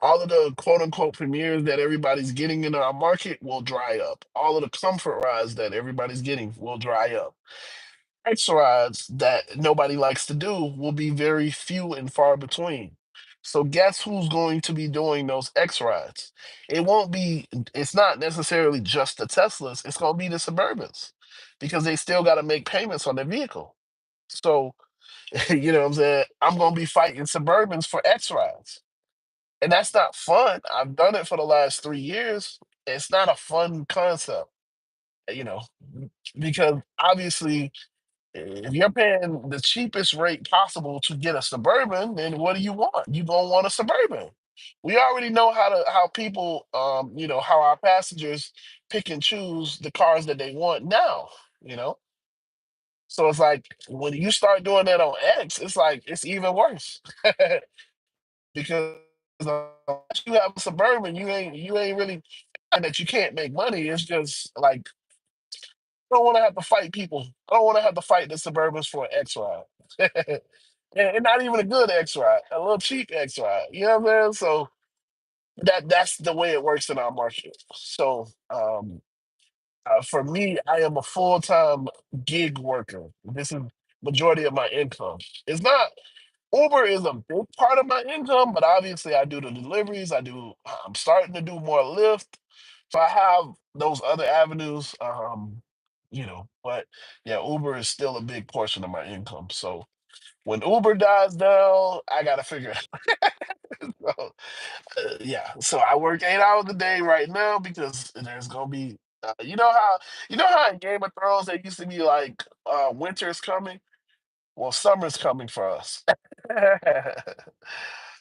all of the quote unquote premieres that everybody's getting in our market will dry up. All of the comfort rides that everybody's getting will dry up. X rides that nobody likes to do will be very few and far between. So guess who's going to be doing those X rides? It's not necessarily just the Teslas, it's gonna be the Suburbans because they still gotta make payments on their vehicle. So you know what I'm saying? I'm gonna be fighting Suburbans for X rides. And that's not fun. I've done it for the last 3 years. It's not a fun concept, you know, because obviously if you're paying the cheapest rate possible to get a Suburban, then what do you want? You gonna want a Suburban. We already know how people how our passengers pick and choose the cars that they want now, you know. So it's like when you start doing that on X, it's like it's even worse. Because unless you have a Suburban, you ain't really and that you can't make money. It's just like I don't want to have to fight people. I don't want to have to fight the Suburbans for an X ride. And not even a good X ride, a little cheap X ride. You know what I'm saying? So that's the way it works in our market. So for me, I am a full time gig worker. This is majority of my income. It's not Uber is a big part of my income, but obviously I do the deliveries. I'm starting to do more Lyft. So I have those other avenues, but yeah, Uber is still a big portion of my income. So when Uber dies down, I gotta figure it out. So, yeah, so I work 8 hours a day right now because there's gonna be, you know how in Game of Thrones they used to be like, winter's coming. Well, summer's coming for us.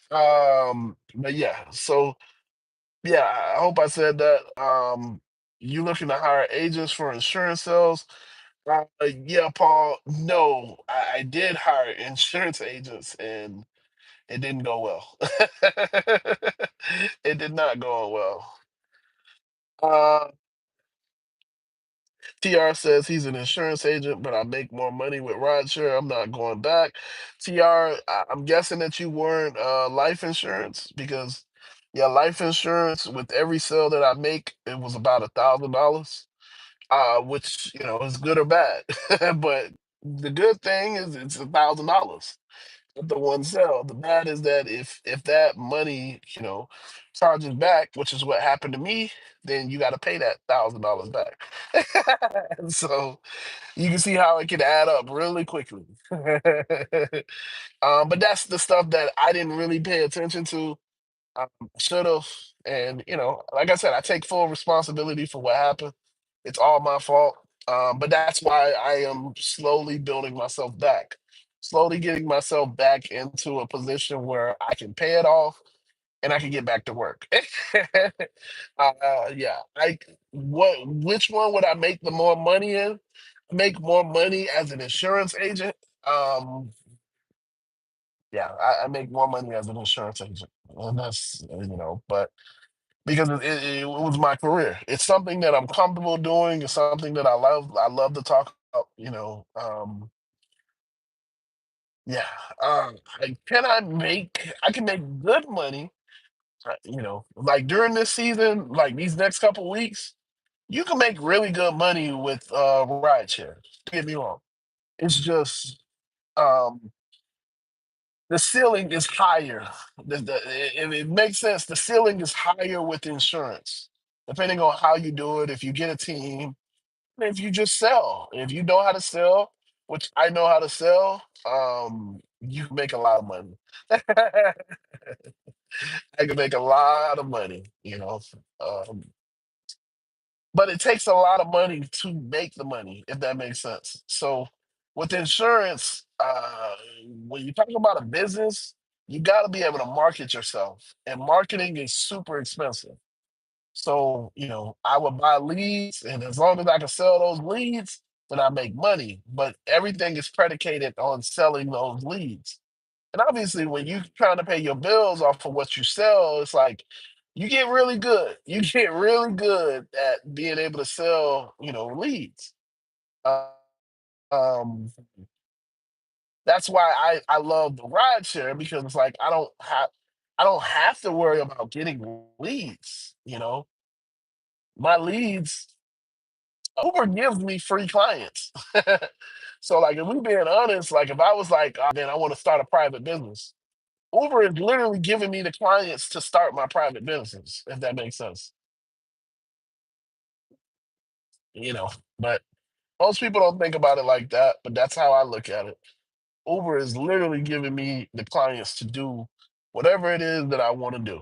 But yeah, so yeah, I hope I said that. You looking to hire agents for insurance sales? Yeah, Paul. No, I did hire insurance agents, and it didn't go well. It did not go well. Uh, TR says he's an insurance agent, but I make more money with rideshare. I'm not going back. TR, am guessing that you weren't life insurance because, yeah, life insurance with every sale that I make, it was about $1,000, which is good or bad. But the good thing is it's $1,000 the one sell. The bad is that if that money, charges back, which is what happened to me, then you got to pay that $1,000 back. So you can see how it can add up really quickly. But that's the stuff that I didn't really pay attention to. Um, Should have, and like I said, I take full responsibility for what happened. It's all my fault. But that's why I am slowly building myself back, slowly getting myself back into a position where I can pay it off and I can get back to work. Yeah, which one would I make the more money in? Make more money as an insurance agent. Um, yeah, I make more money as an insurance agent, and that's but because it was my career. It's something that I'm comfortable doing. It's something that I love. I love to talk about. Yeah. I can make good money. Like during this season, like these next couple weeks, you can make really good money with rideshare. Don't get me wrong. It's just um the ceiling is higher. If it makes sense, the ceiling is higher with insurance, depending on how you do it. If you get a team, if you just sell, if you know how to sell, which I know how to sell, you can make a lot of money. I can make a lot of money, but it takes a lot of money to make the money, if that makes sense. So with insurance, when you talk about a business, you got to be able to market yourself, and marketing is super expensive. So, I would buy leads, and as long as I can sell those leads, then I make money. But everything is predicated on selling those leads. And obviously, when you trying to pay your bills off of what you sell, it's like you get really good. You get really good at being able to sell, leads. Uh, um, that's why I love the ride share, because it's like I don't have to worry about getting leads. My leads, Uber gives me free clients. So like, if we being honest, like if I was like, oh man, I want to start a private business, Uber is literally giving me the clients to start my private business, if that makes sense. You know, but most people don't think about it like that, but that's how I look at it. Uber is literally giving me the clients to do whatever it is that I want to do.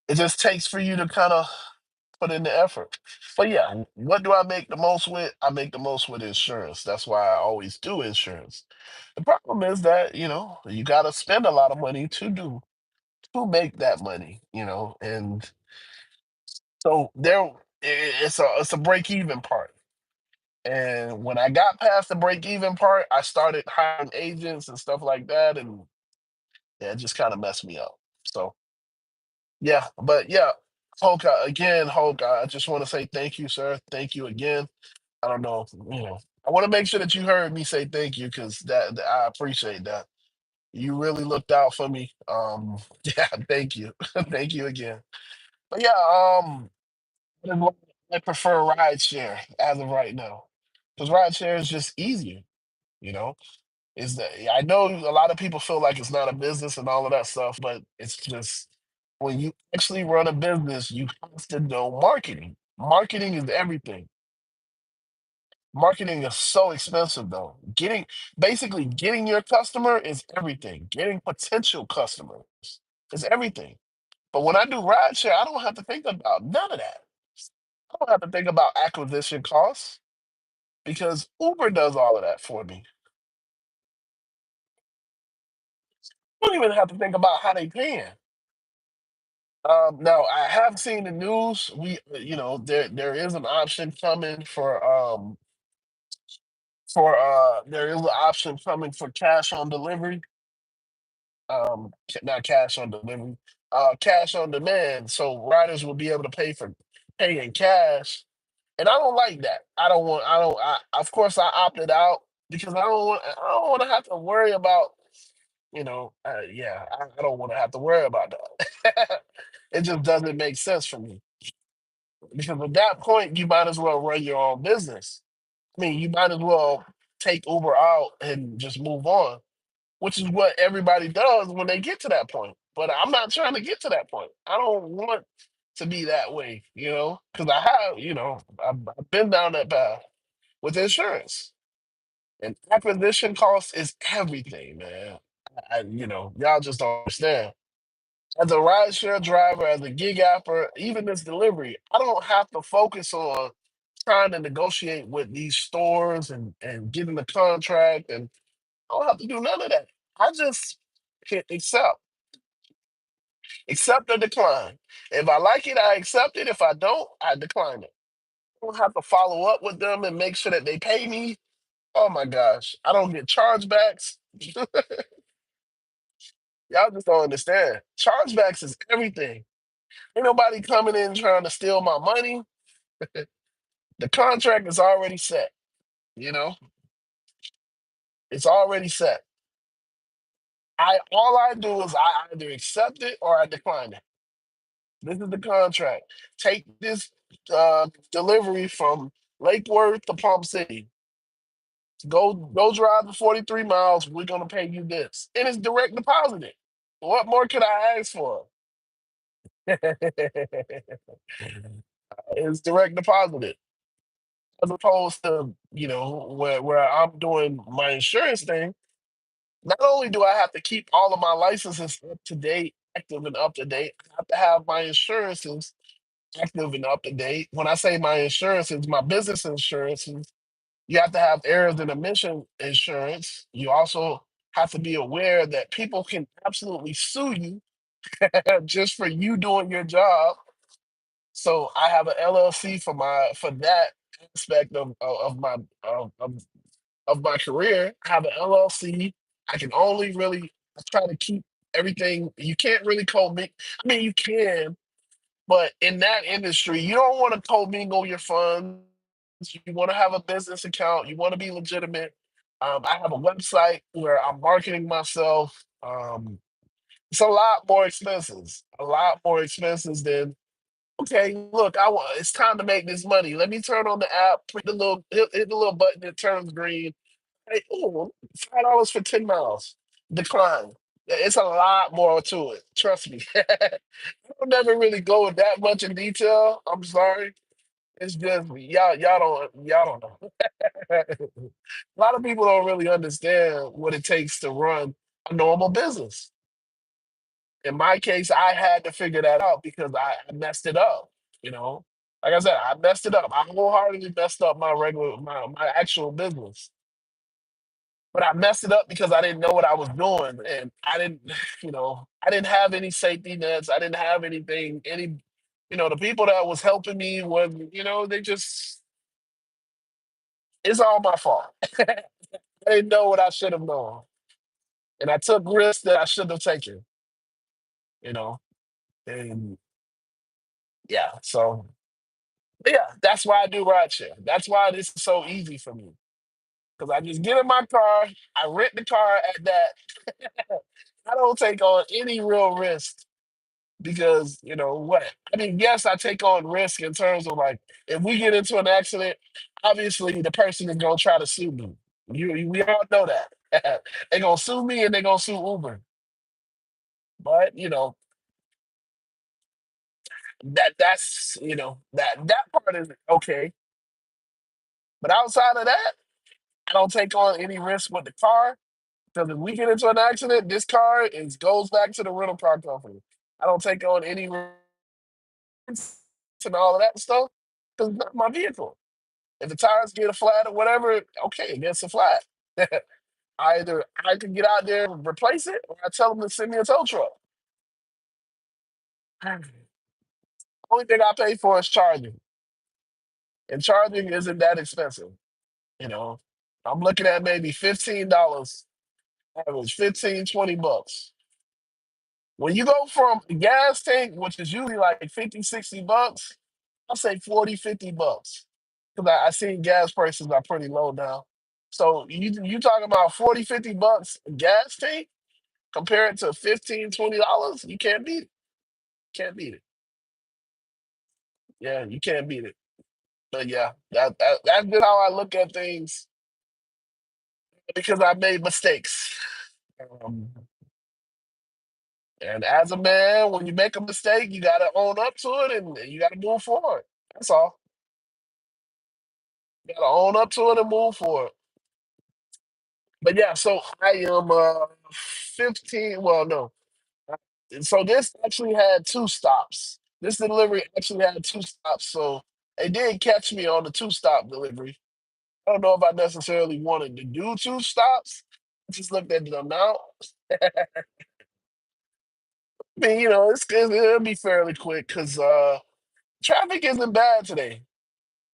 It just takes for you to kind of put in the effort. But yeah, what do I make the most with? I make the most with insurance. That's why I always do insurance. The problem is that, you got to spend a lot of money to make that money, and so it's a break even part. And when I got past the break even part, I started hiring agents and stuff like that, and yeah, it just kind of messed me up. So yeah, but yeah, Hulk, I just want to say thank you, sir. Thank you again. I don't know, I want to make sure that you heard me say thank you, because I appreciate that. You really looked out for me. Yeah, thank you, thank you again. But yeah, that's why I prefer rideshare as of right now, because rideshare is just easier. You know, is that I know a lot of people feel like it's not a business and all of that stuff, but it's just when you actually run a business, you have to know marketing. Marketing is everything. Marketing is so expensive though. Basically, getting your customer is everything. Getting potential customers is everything. But when I do rideshare, I don't have to think about none of that. I don't have to think about acquisition costs, because Uber does all of that for me. I don't even have to think about how they paying. Now I have seen the news. There is an option coming there is an option coming for cash on delivery. Not cash on delivery, cash on demand. So riders will be able to pay in cash, and I don't like that. I don't want. I don't. Of course, I opted out because I don't want to have to worry about. Yeah, I don't want to have to worry about that. It just doesn't make sense for me, because at that point, you might as well run your own business. I mean, you might as well take Uber out and just move on, which is what everybody does when they get to that point. But I'm not trying to get to that point. I don't want to be that way, because I've been down that path with insurance, and acquisition cost is everything, man. Y'all just don't understand. As a rideshare driver, as a gig apper, even this delivery, I don't have to focus on trying to negotiate with these stores and getting the contract, and I don't have to do none of that. I just hit accept or decline. If I like it, I accept it. If I don't, I decline it. I don't have to follow up with them and make sure that they pay me. Oh my gosh, I don't get chargebacks. Y'all just don't understand. Chargebacks is everything. Ain't nobody coming in trying to steal my money. The contract is already set. You know, it's already set. All I do is I either accept it or I decline it. This is the contract. Take this delivery from Lake Worth to Palm City. Go drive the 43 miles. We're gonna pay you this. And it's direct deposited. What more could I ask for? It's direct deposited. As opposed to, where I'm doing my insurance thing, not only do I have to keep all of my licenses up to date, active and up to date, I have to have my insurances active and up to date. When I say my insurances, my business insurances, you have to have errors and omission insurance. You also have to be aware that people can absolutely sue you just for you doing your job. So I have an LLC for that aspect of my career. I have an LLC. I can only really I try to keep everything. You can't really commingle. I mean, you can, but in that industry, you don't want to commingle your funds. You want to have a business account. You want to be legitimate. I have a website where I'm marketing myself. It's a lot more expenses. A lot more expenses than okay. Look, It's time to make this money. Let me turn on the app. Hit the little button that turns green. Hey, oh, $5 for 10 miles. Decline. It's a lot more to it. Trust me. I'll never really go with that much in detail. I'm sorry. It's just y'all don't know. A lot of people don't really understand what it takes to run a normal business. In my case, I had to figure that out because I messed it up. You know, like I said, I messed it up. I wholeheartedly messed up my actual business. But I messed it up because I didn't know what I was doing, and I didn't, I didn't have any safety nets. I didn't have the people that was helping me was, they just, it's all my fault. I didn't know what I should have known, and I took risks that I shouldn't have taken, you know, and yeah, so yeah, that's why I do rideshare. That's why this is so easy for me because I just get in my car, I rent the car at that. I don't take on any real risk because what I mean. Yes, I take on risk in terms of like if we get into an accident, obviously the person is gonna try to sue me. We all know that they're gonna sue me and they're gonna sue Uber. But that part is okay. But outside of that, I don't take on any risk with the car because if we get into an accident, this car goes back to the rental car company. I don't take on any risks and all of that stuff because it's not my vehicle. If the tires get a flat or whatever, okay, it gets a flat. Either I can get out there and replace it, or I tell them to send me a tow truck. Only thing I pay for is charging, and charging isn't that expensive. You know, I'm looking at maybe $15, average 15, $20. When you go from a gas tank, which is usually like 50, $60, I'll say 40, $50. Because I seen gas prices are pretty low now. So you talking about 40, $50 a gas tank compared to 15, $20? You can't beat it. Can't beat it. Yeah, you can't beat it. But yeah, that's just how I look at things because I made mistakes. Um, and as a man, when you make a mistake, you got to own up to it and you got to move forward. That's all. You got to own up to it and move forward. But yeah, so I am 15. Well, no. So this actually had two stops. This delivery actually had two stops. So they did catch me on the two-stop delivery. I don't know if I necessarily wanted to do two stops. I just looked at the amount. I mean, it'll be fairly quick because traffic isn't bad today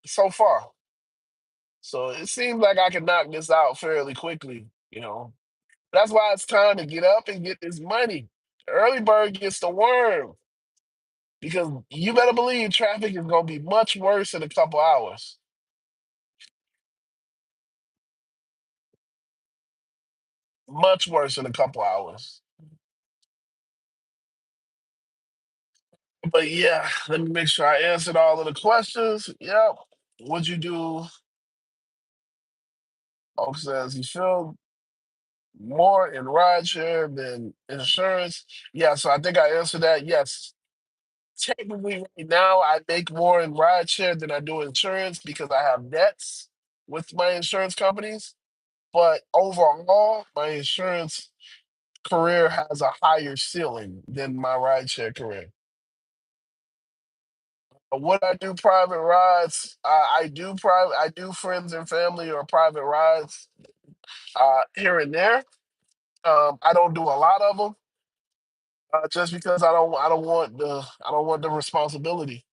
so far. So it seems like I can knock this out fairly quickly. That's why it's time to get up and get this money. The early bird gets the worm because you better believe traffic is going to be much worse in a couple hours. Much worse in a couple hours. But yeah, let me make sure I answered all of the questions. Yep. Would you do Oak says he feels more in rideshare than insurance. Yeah, so I think I answered that. Yes, technically, right now I make more in rideshare than I do insurance because I have debts with my insurance companies. But overall, my insurance career has a higher ceiling than my rideshare career. Would I do private rides? I do private. I do friends and family or private rides here and there. I don't do a lot of them just because I don't want the responsibility.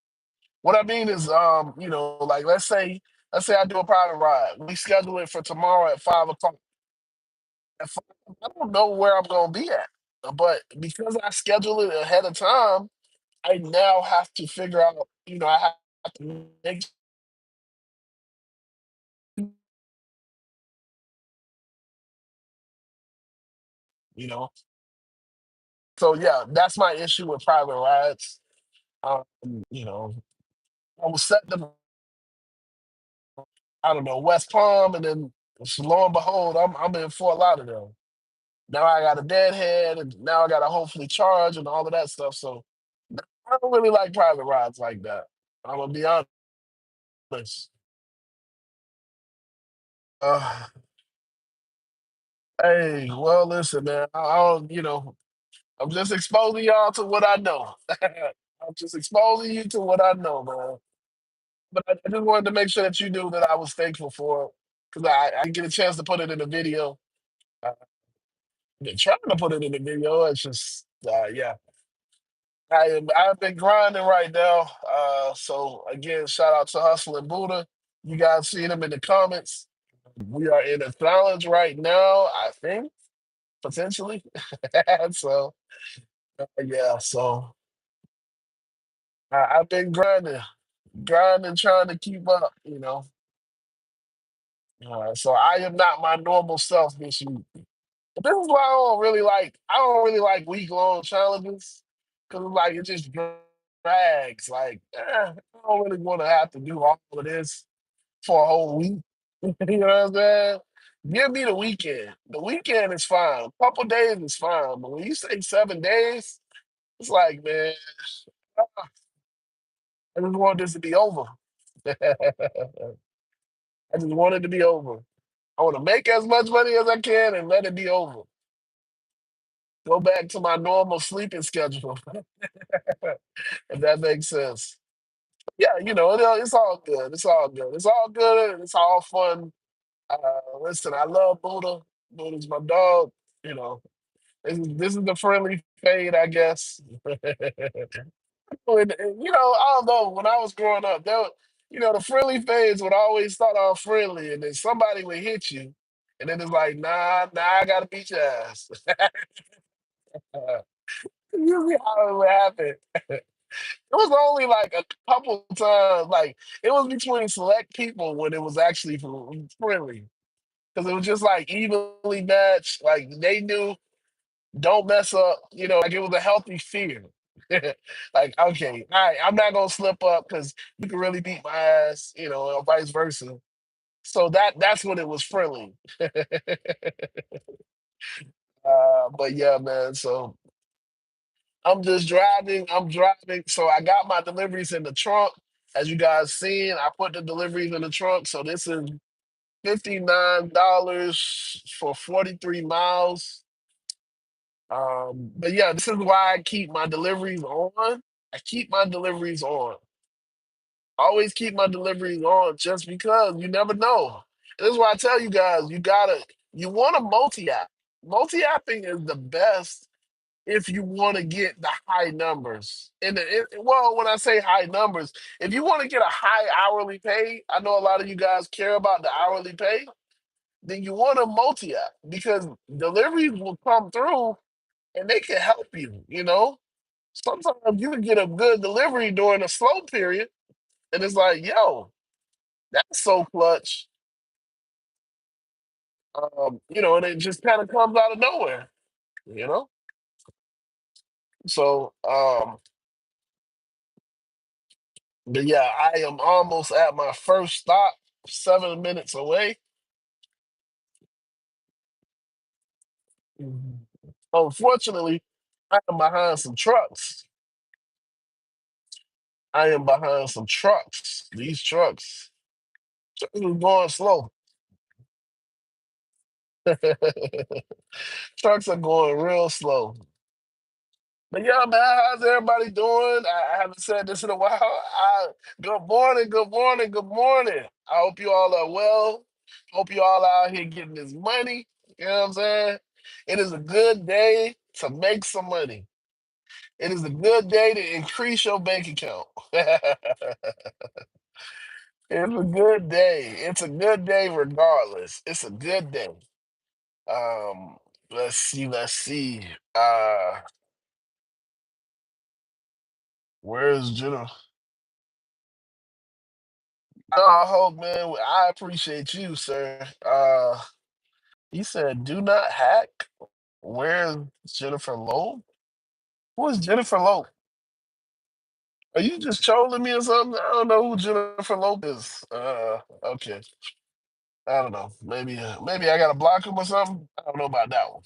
What I mean is, like let's say I do a private ride. We schedule it for tomorrow at 5 o'clock. At 5, I don't know where I'm gonna be at, but because I schedule it ahead of time, I now have to figure out. I have to make you know. So yeah, that's my issue with private rides. Um, you know, I will set them. I don't know West Palm, and then lo and behold, I'm in Fort Lauderdale. Now I got a deadhead, and now I got to hopefully charge and all of that stuff. So I don't really like private rides like that. I'm gonna be honest. Uh, hey, well, listen, man. I don't, I'm just exposing y'all to what I know. I'm just exposing you to what I know, man. But I just wanted to make sure that you knew that I was thankful for it because I didn't get a chance to put it in the video. I've been trying to put it in the video. It's just, yeah. I've been grinding right now. So again, shout out to Hustle and Buddha. You guys see them in the comments. We are in a challenge right now, I think, potentially. So yeah, so I've been grinding, trying to keep up. So I am not my normal self this week. But this is why I don't really like week long challenges because like it just drags. Like I don't really want to have to do all of this for a whole week. You know what I'm saying? Give me the weekend. The weekend is fine. A couple days is fine. But when you say 7 days, it's like, man, I just want this to be over. I just want it to be over. I want to make as much money as I can and let it be over. Go back to my normal sleeping schedule, if that makes sense. Yeah, it's all good. It's all good. It's all good. It's all fun. Listen, I love Buddha. Buddha's my dog. You know, this is the friendly fade, I guess. I don't know. When I was growing up, the friendly fades would always start off friendly, and then somebody would hit you, and then it's like, nah, I gotta beat your ass. Usually how it would happen. It was only like a couple times, like it was between select people when it was actually friendly. Because it was just like evenly matched. Like they knew, don't mess up. Like it was a healthy fear. Like, okay, all right, I'm not gonna slip up because you can really beat my ass, or vice versa. So that's when it was friendly. But yeah, man. So I'm just driving. I'm driving. So I got my deliveries in the trunk. As you guys seen, I put the deliveries in the trunk. So this is $59 for 43 miles. But yeah, this is why I keep my deliveries on. I keep my deliveries on. Always keep my deliveries on just because you never know. This is why I tell you guys, you want a multi-app. Multi-apping is the best if you want to get the high numbers. Well, when I say high numbers, if you want to get a high hourly pay, I know a lot of you guys care about the hourly pay, then you want a multi-app because deliveries will come through and they can help you. Sometimes you can get a good delivery during a slow period, and it's like, yo, that's so clutch. And it just kind of comes out of nowhere, you know? So, but yeah, I am almost at my first stop, 7 minutes away. Unfortunately, I am behind some trucks. I am behind some trucks. These trucks are going slow. Trucks are going real slow. But yeah, man, how's everybody doing? I haven't said this in a while. Good morning, good morning, good morning. I hope you all are well. Hope you all out here getting this money. You know what I'm saying? It is a good day to make some money. It is a good day to increase your bank account. It's a good day. It's a good day regardless. It's a good day. Um, let's see. Where's Jenna? I hope, man. I appreciate you, sir. He said, "Do not hack." Where's Jennifer Lowe? Who is Jennifer Lowe? Are you just trolling me or something? I don't know who Jennifer Lowe is. Okay. I don't know. Maybe I gotta block him or something. I don't know about that one.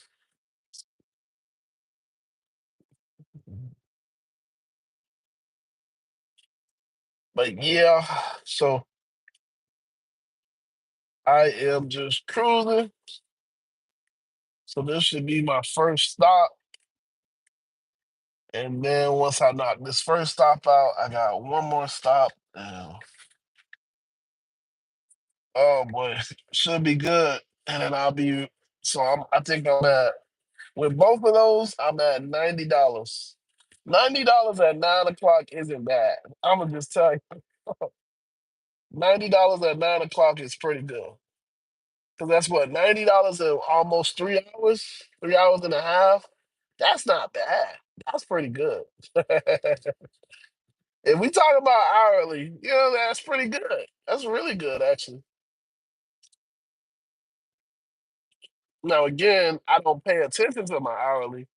But yeah, so I am just cruising. So this should be my first stop. And then once I knock this first stop out, I got one more stop. Oh boy, should be good. And then I'll be I think I'm at with both of those, I'm at $90. $90 at 9 o'clock isn't bad. I'm gonna just tell you, $90 at 9 o'clock is pretty good. Cause that's what, $90 in almost 3 hours, 3 hours and a half. That's not bad. That's pretty good. If we talk about hourly, that's pretty good. That's really good, actually. Now, again, I don't pay attention to my hourly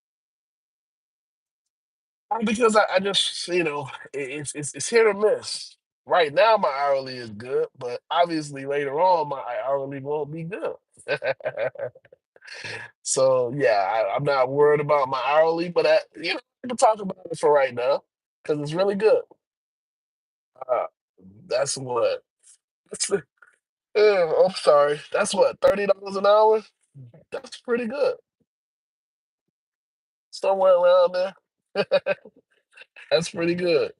because I just, it's hit or miss. Right now, my hourly is good, but obviously later on, my hourly won't be good. So yeah, I'm not worried about my hourly, but I can talk about it for right now because it's really good. Uh, that's what. That's the, I'm sorry. That's what, $30 an hour. That's pretty good. Somewhere around there. That's pretty good.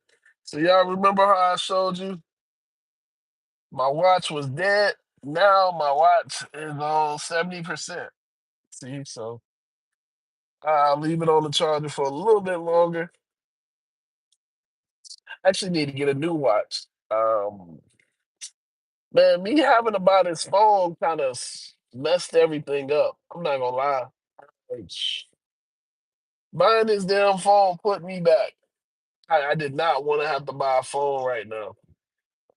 So y'all remember how I showed you my watch was dead? Now my watch is on 70%. See, so I'll leave it on the charger for a little bit longer. I actually need to get a new watch. Man, me having to buy this phone kind of messed everything up. I'm not gonna lie. Like, buying this damn phone put me back. I did not want to have to buy a phone right now.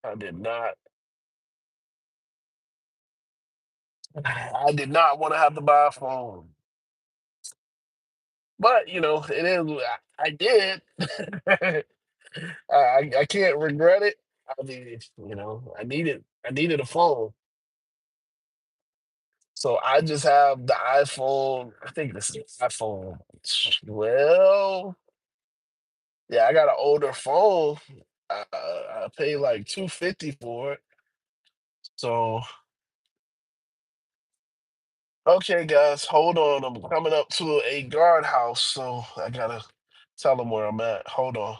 I did not. I did not want to have to buy a phone. But it is. I did. I can't regret it. I mean, I needed a phone, so I just have the iPhone. I think this is iPhone 12. Yeah, I got an older phone. I paid like 250 for it. So okay, guys, hold on. I'm coming up to a guardhouse, so I gotta tell them where I'm at. Hold on.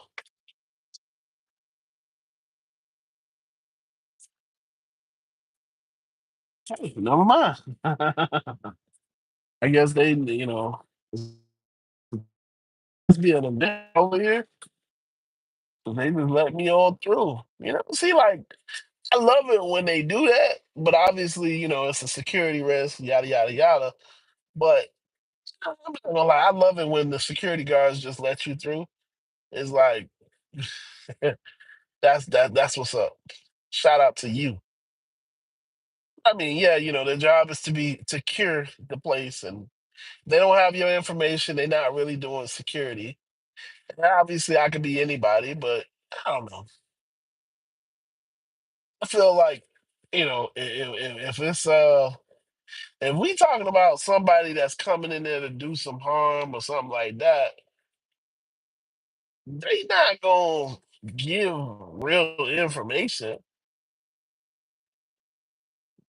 Hey, never mind. I guess they, must be an event over here. So they just let me on through. See, like, I love it when they do that, but obviously, it's a security risk, yada yada yada. But I'm not gonna lie, I love it when the security guards just let you through. It's like that's what's up. Shout out to you. I mean, yeah, their job is to secure the place, and they don't have your information. They're not really doing security. And obviously, I could be anybody, but I don't know. I feel like if it's If we talking about somebody that's coming in there to do some harm or something like that, they not gonna give real information.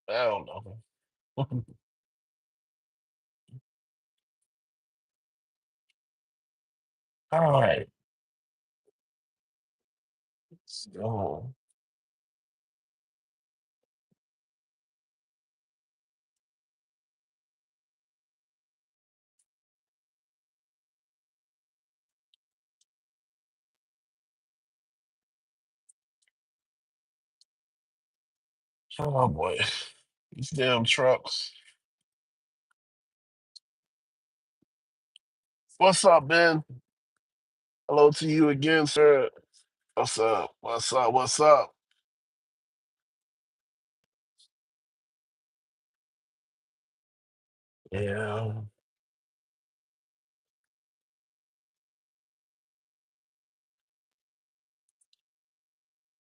I don't know. All right. So, oh boy, these damn trucks. What's up, Ben? Hello to you again, sir. What's up? What's up? What's up? Yeah.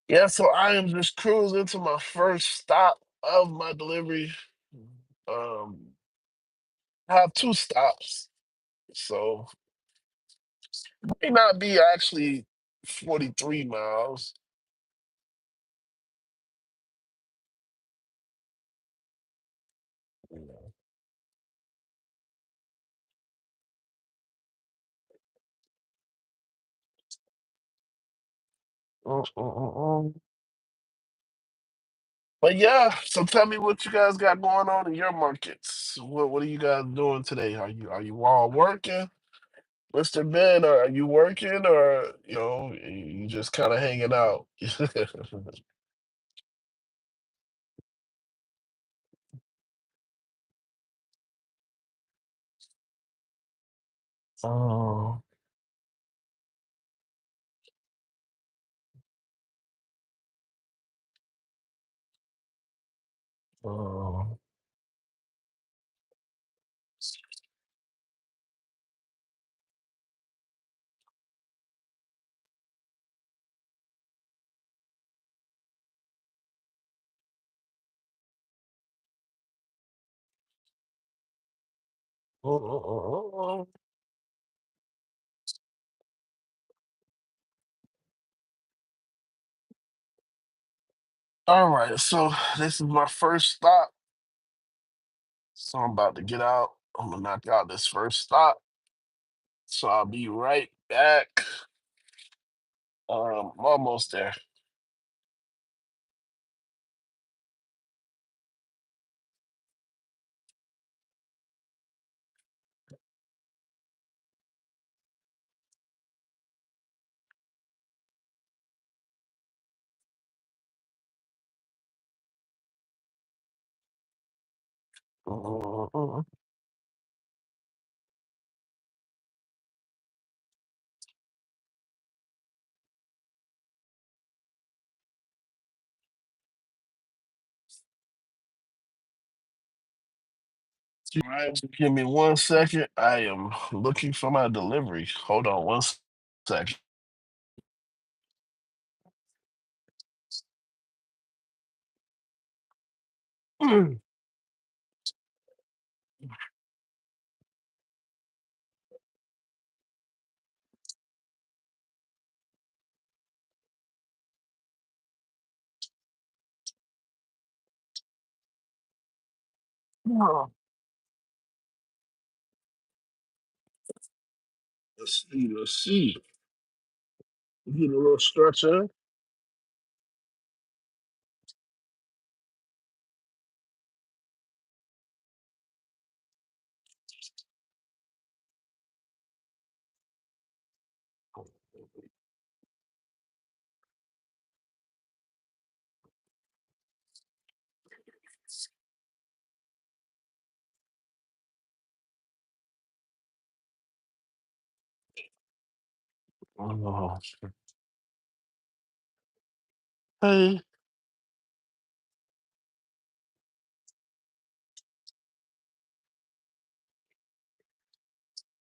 Yeah, so I am just cruising to my first stop of my delivery. Um, I have two stops, so may not be actually 43 miles. You know. Mm. But yeah, so tell me what you guys got going on in your markets. What are you guys doing today? Are you all working, Mr. Ben? Or are you working, or you just kind of hanging out? Oh, oh, oh. All right, so this is my first stop. So I'm about to get out. I'm gonna knock out this first stop. So I'll be right back. I'm almost there. Uh, All right, just give me 1 second. I am looking for my delivery. Hold on 1 second. Let's see. Let's see. Get a little structure. Oh, hey.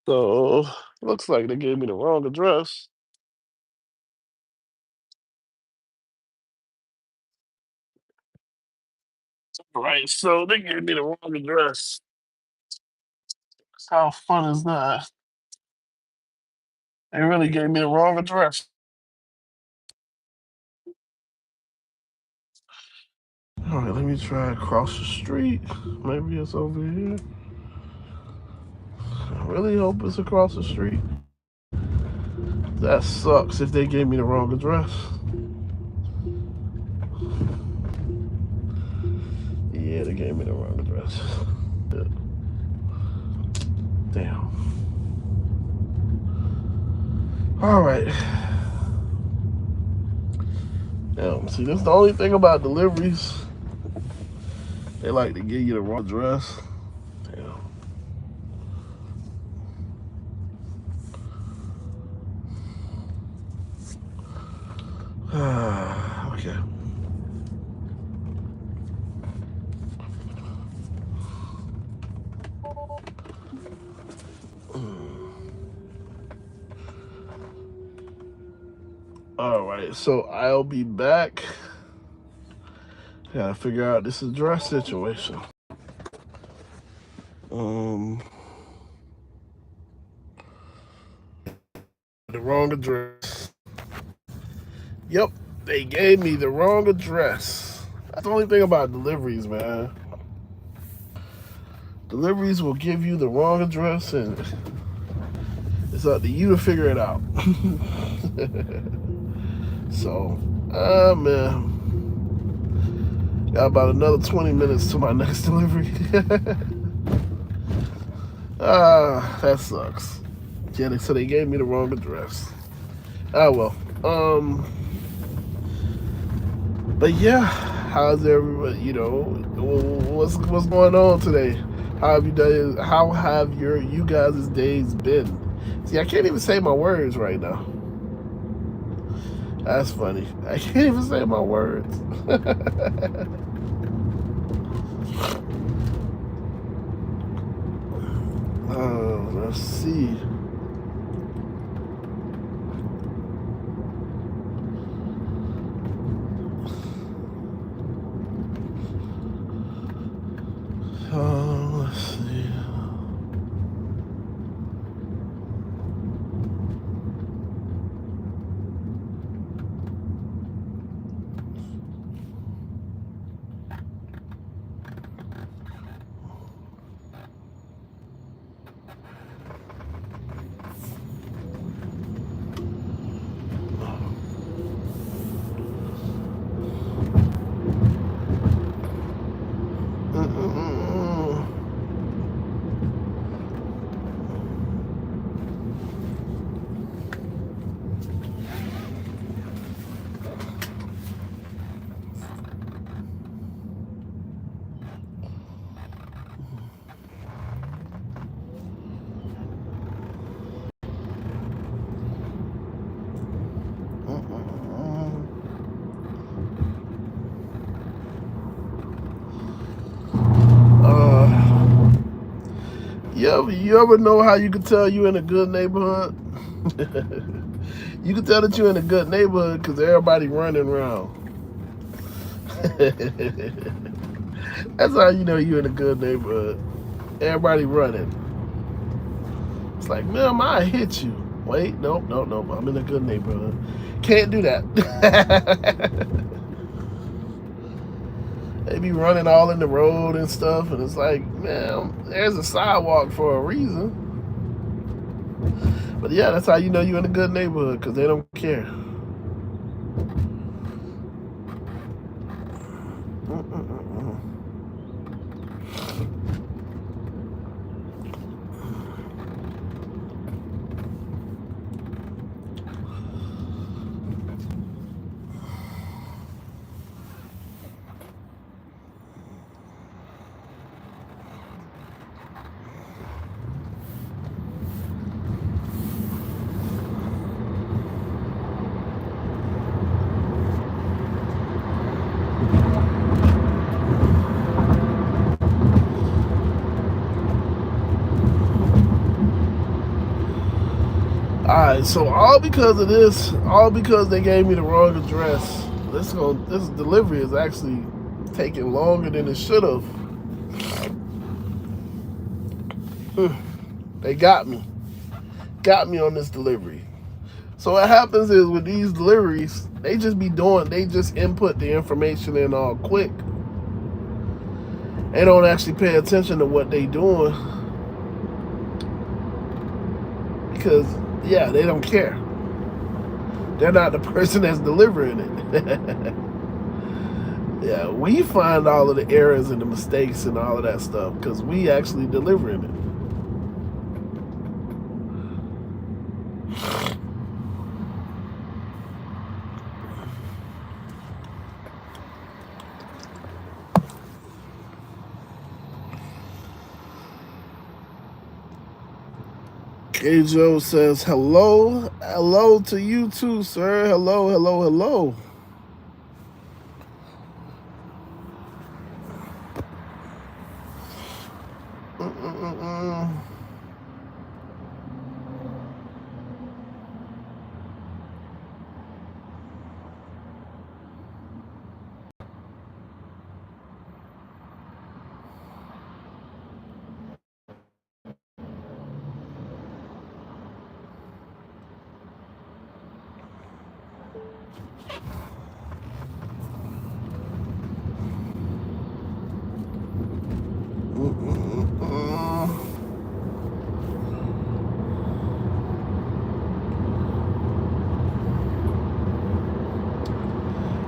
So looks like they gave me the wrong address. Right, so they gave me the wrong address. How fun is that? They really gave me the wrong address. All right, let me try across the street. Maybe it's over here. I really hope it's across the street. That sucks if they gave me the wrong address. Yeah, they gave me the wrong address. Damn. All right. Damn. See, that's the only thing about deliveries. They like to give you the wrong address. Damn. Okay. All right, so I'll be back. Gotta figure out this address situation. The wrong address. Yep, they gave me the wrong address. That's the only thing about deliveries, man. Deliveries will give you the wrong address, and it's up to you to figure it out. So, man. Got about another 20 minutes to my next delivery. That sucks. Yeah, so they gave me the wrong address. Ah, well. But yeah, how's everybody? You know, what's going on today? How have you done? How have you guys' days been? See, I can't even say my words right now. That's funny. I can't even say my words. Let's see. Let's see. You ever know how you can tell you in a good neighborhood? You can tell that you're in a good neighborhood because everybody running around. That's how you know you're in a good neighborhood. Everybody running. It's like, man, I hit you. Wait, nope. I'm in a good neighborhood. Can't do that. They be running all in the road and stuff, and it's like, man, there's a sidewalk for a reason. But yeah, that's how you know you're in a good neighborhood, because they don't care. Alright, so all because of this, all because they gave me the wrong address, this delivery is actually taking longer than it should have. They got me. Got me on this delivery. So what happens is with these deliveries, they just input the information in all quick. They don't actually pay attention to what they doing because, yeah, they don't care. They're not the person that's delivering it. Yeah, we find all of the errors and the mistakes and all of that stuff because we actually delivering it. K. Joe says, hello. Hello to you too, sir. Hello, hello, hello.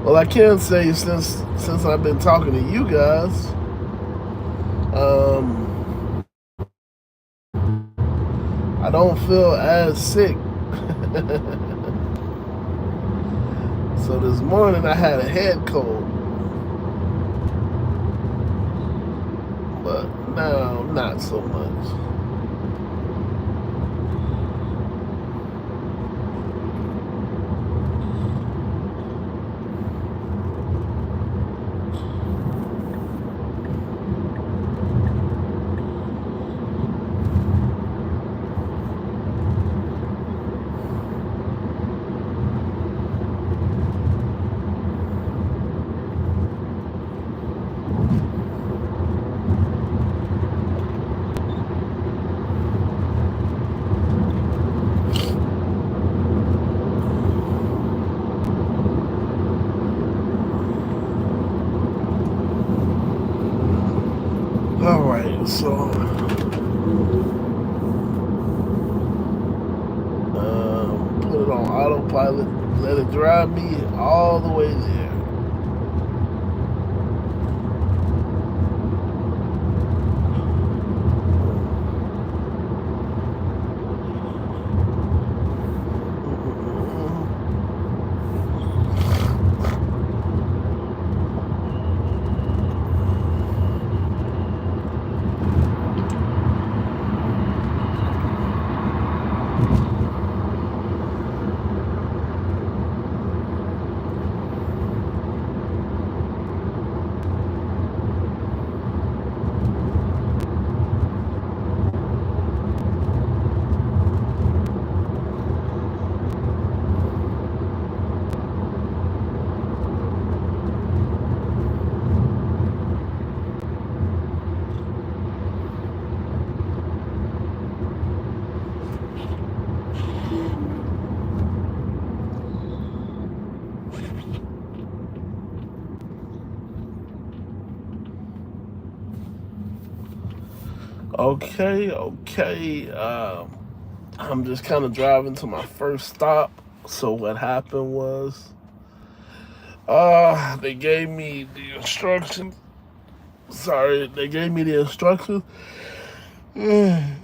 Well, I can say since I've been talking to you guys, I don't feel as sick. So this morning I had a head cold, but now not so much. All right, so put it on autopilot, let it drive me all the way there. Okay. I'm just kind of driving to my first stop. So what happened was, they gave me the instructions. Sorry, they gave me the instructions, and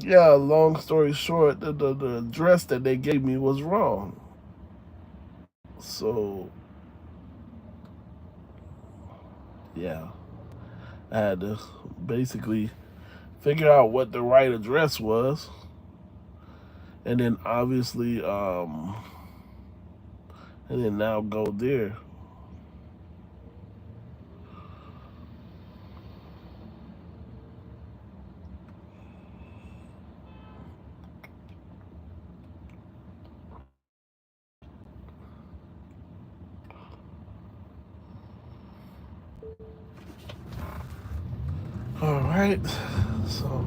yeah. Long story short, the address that they gave me was wrong. So yeah, I had to basically figure out what the right address was, and then obviously, and then now go there. All right, so.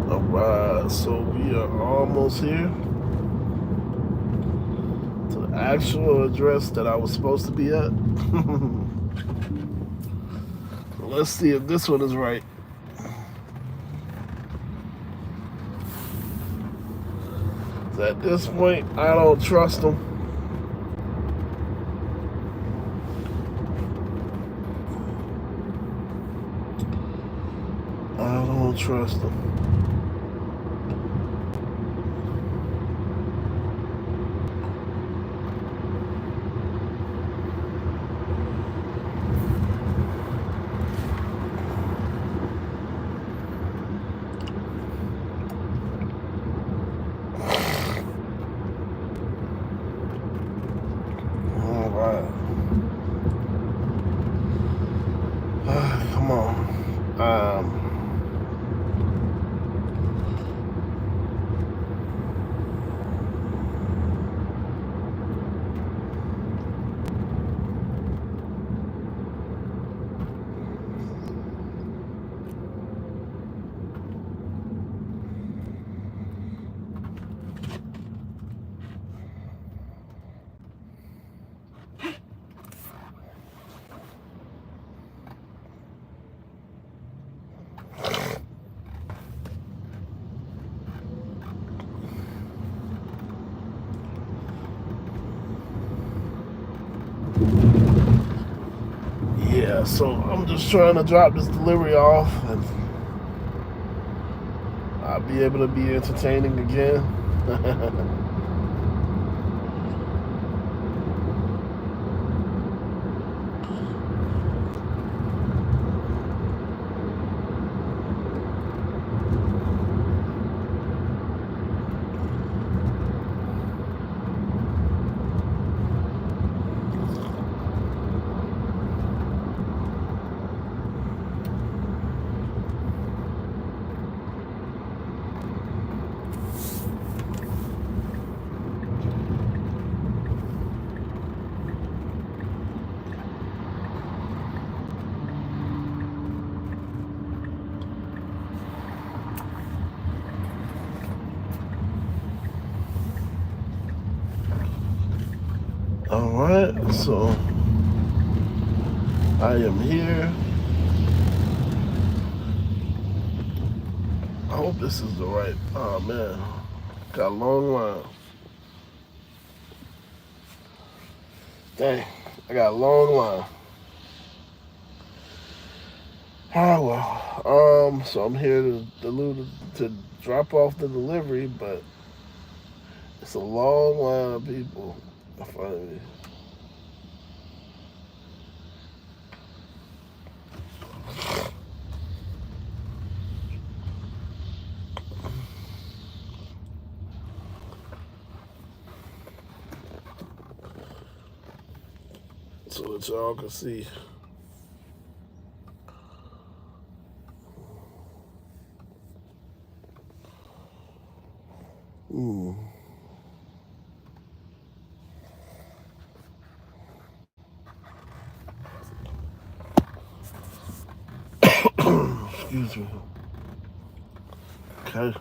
Alright, so we are almost here to the actual address that I was supposed to be at. Let's see if this one is right. At this point, I don't trust them. I don't trust them. All right. Come on. Yeah, so I'm just trying to drop this delivery off and I'll be able to be entertaining again. All right, so I am here. I hope this is the right. Oh man, got a long line. Dang, I got a long line. Oh well. So I'm here to drop off the delivery, but it's a long line of people in front of me. So that y'all can see. Mm. Excuse me. Okay.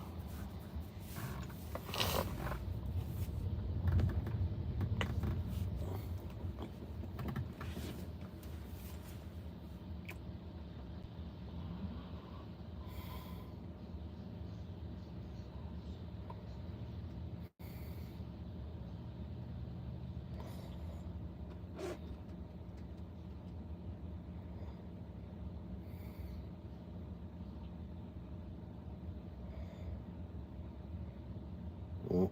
Mm.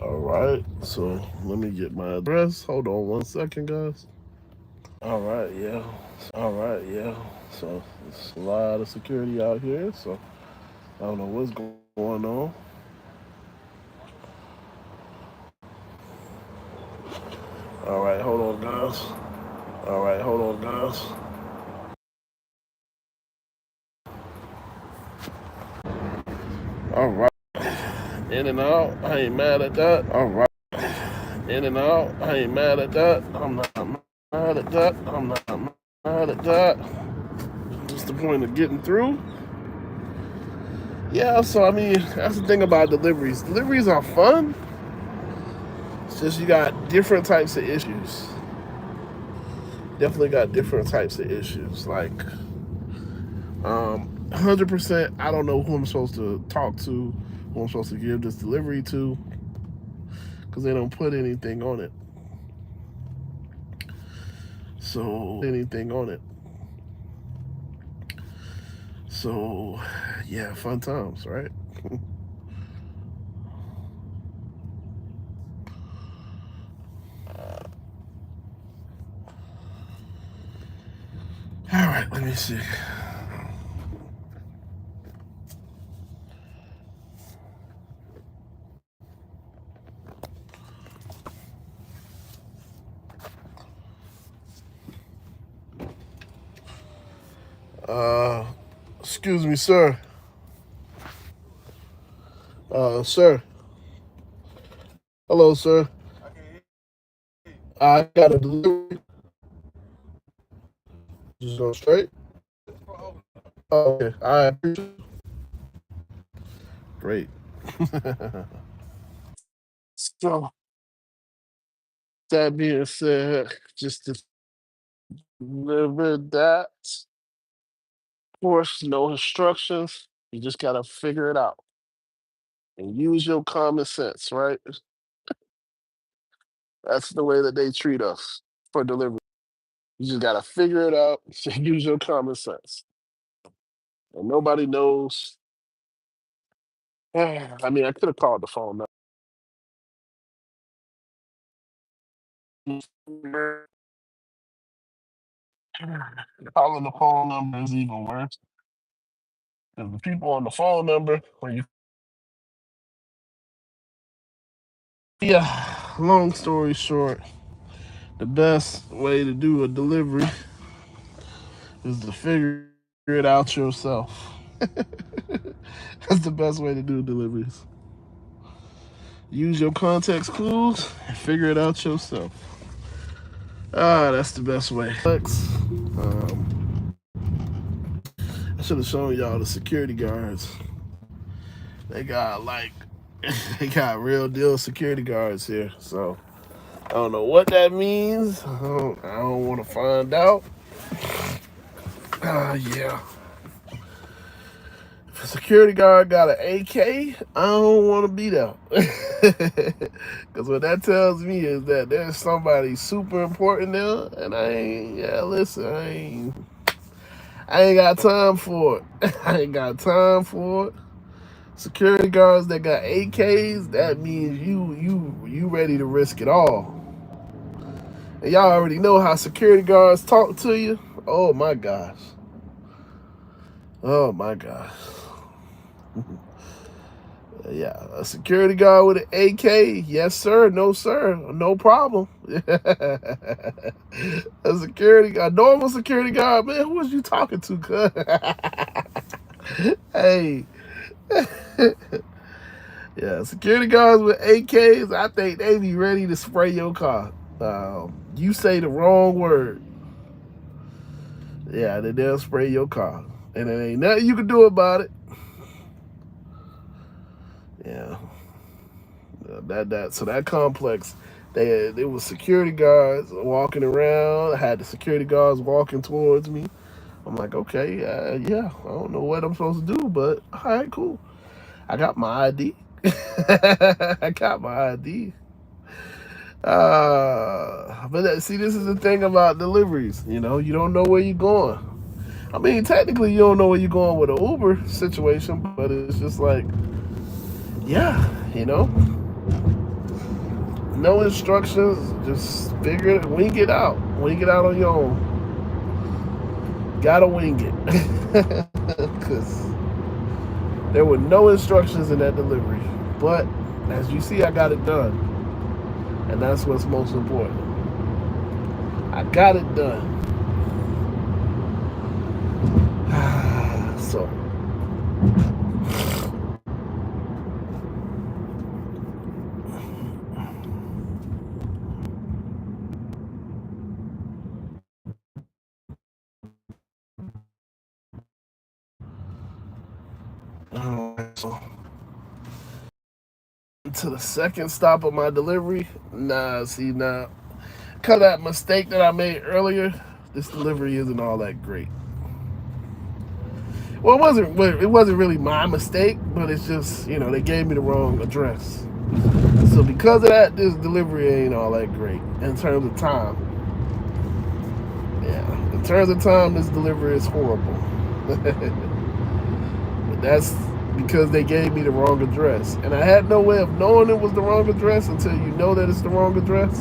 All right. So let me get my address. Hold on 1 second, guys. All right. Yeah. All right. Yeah. So there's a lot of security out here. So I don't know what's going on. All right. Hold on, guys. All right. Hold on, guys. All right. In and out. I ain't mad at that. All right. In and out. I ain't mad at that. I'm not mad at that. I'm not mad at that. Just the point of getting through. Yeah, so I mean, that's the thing about deliveries. Deliveries are fun. It's just you got different types of issues. Definitely got different types of issues. Like, 100%, I don't know who I'm supposed to talk to, who I'm supposed to give this delivery to, because they don't put anything on it. So, yeah, fun times, right? All right, let me see. Uh, Excuse me, sir. Sir. Hello, sir. I got a delivery. Just go straight. Oh, okay. All right. Great. So that being said, just to deliver that. Of course, no instructions. You just gotta figure it out and use your common sense, right? That's the way that they treat us for delivery. You just gotta figure it out. Use your common sense, and nobody knows. I mean, I could have called the phone number. Calling the phone number is even worse. Because the people on the phone number, when you yeah, long story short, the best way to do a delivery is to figure it out yourself. That's the best way to do deliveries. Use your context clues and figure it out yourself. That's the best way. I should have shown y'all the security guards. They got like, they got real deal security guards here. So I don't know what that means. I don't want to find out. Yeah. If a security guard got an AK, I don't want to be there. Because what that tells me is that there's somebody super important there, and I ain't, yeah, listen, I ain't got time for it. I ain't got time for it. Security guards that got AKs, that means you ready to risk it all. And y'all already know how security guards talk to you. Oh my gosh. Oh my gosh. Yeah, a security guard with an AK, yes sir, no sir, no problem. A normal security guard, man, who was you talking to, cuz? Hey, yeah, security guards with AKs, I think they be ready to spray your car. You say the wrong word, yeah, then they'll spray your car, and there ain't nothing you can do about it. Yeah. So that complex, there was security guards walking around. I had the security guards walking towards me. I'm like, okay, yeah, I don't know what I'm supposed to do, but all right, cool. I got my ID. I got my ID. But see, this is the thing about deliveries. You know, you don't know where you're going. I mean, technically, you don't know where you're going with an Uber situation, but it's just like, yeah, you know. No instructions, just figure it, wing it out. Wing it out on your own. Gotta wing it. Because there were no instructions in that delivery. But as you see, I got it done. And that's what's most important. I got it done. So. So to the second stop of my delivery. Because of that mistake that I made earlier, this delivery isn't all that great. Well, it wasn't really my mistake, but it's just, they gave me the wrong address. So because of that, this delivery ain't all that great in terms of time. Yeah, in terms of time, this delivery is horrible. But that's because they gave me the wrong address. And I had no way of knowing it was the wrong address until you know that it's the wrong address.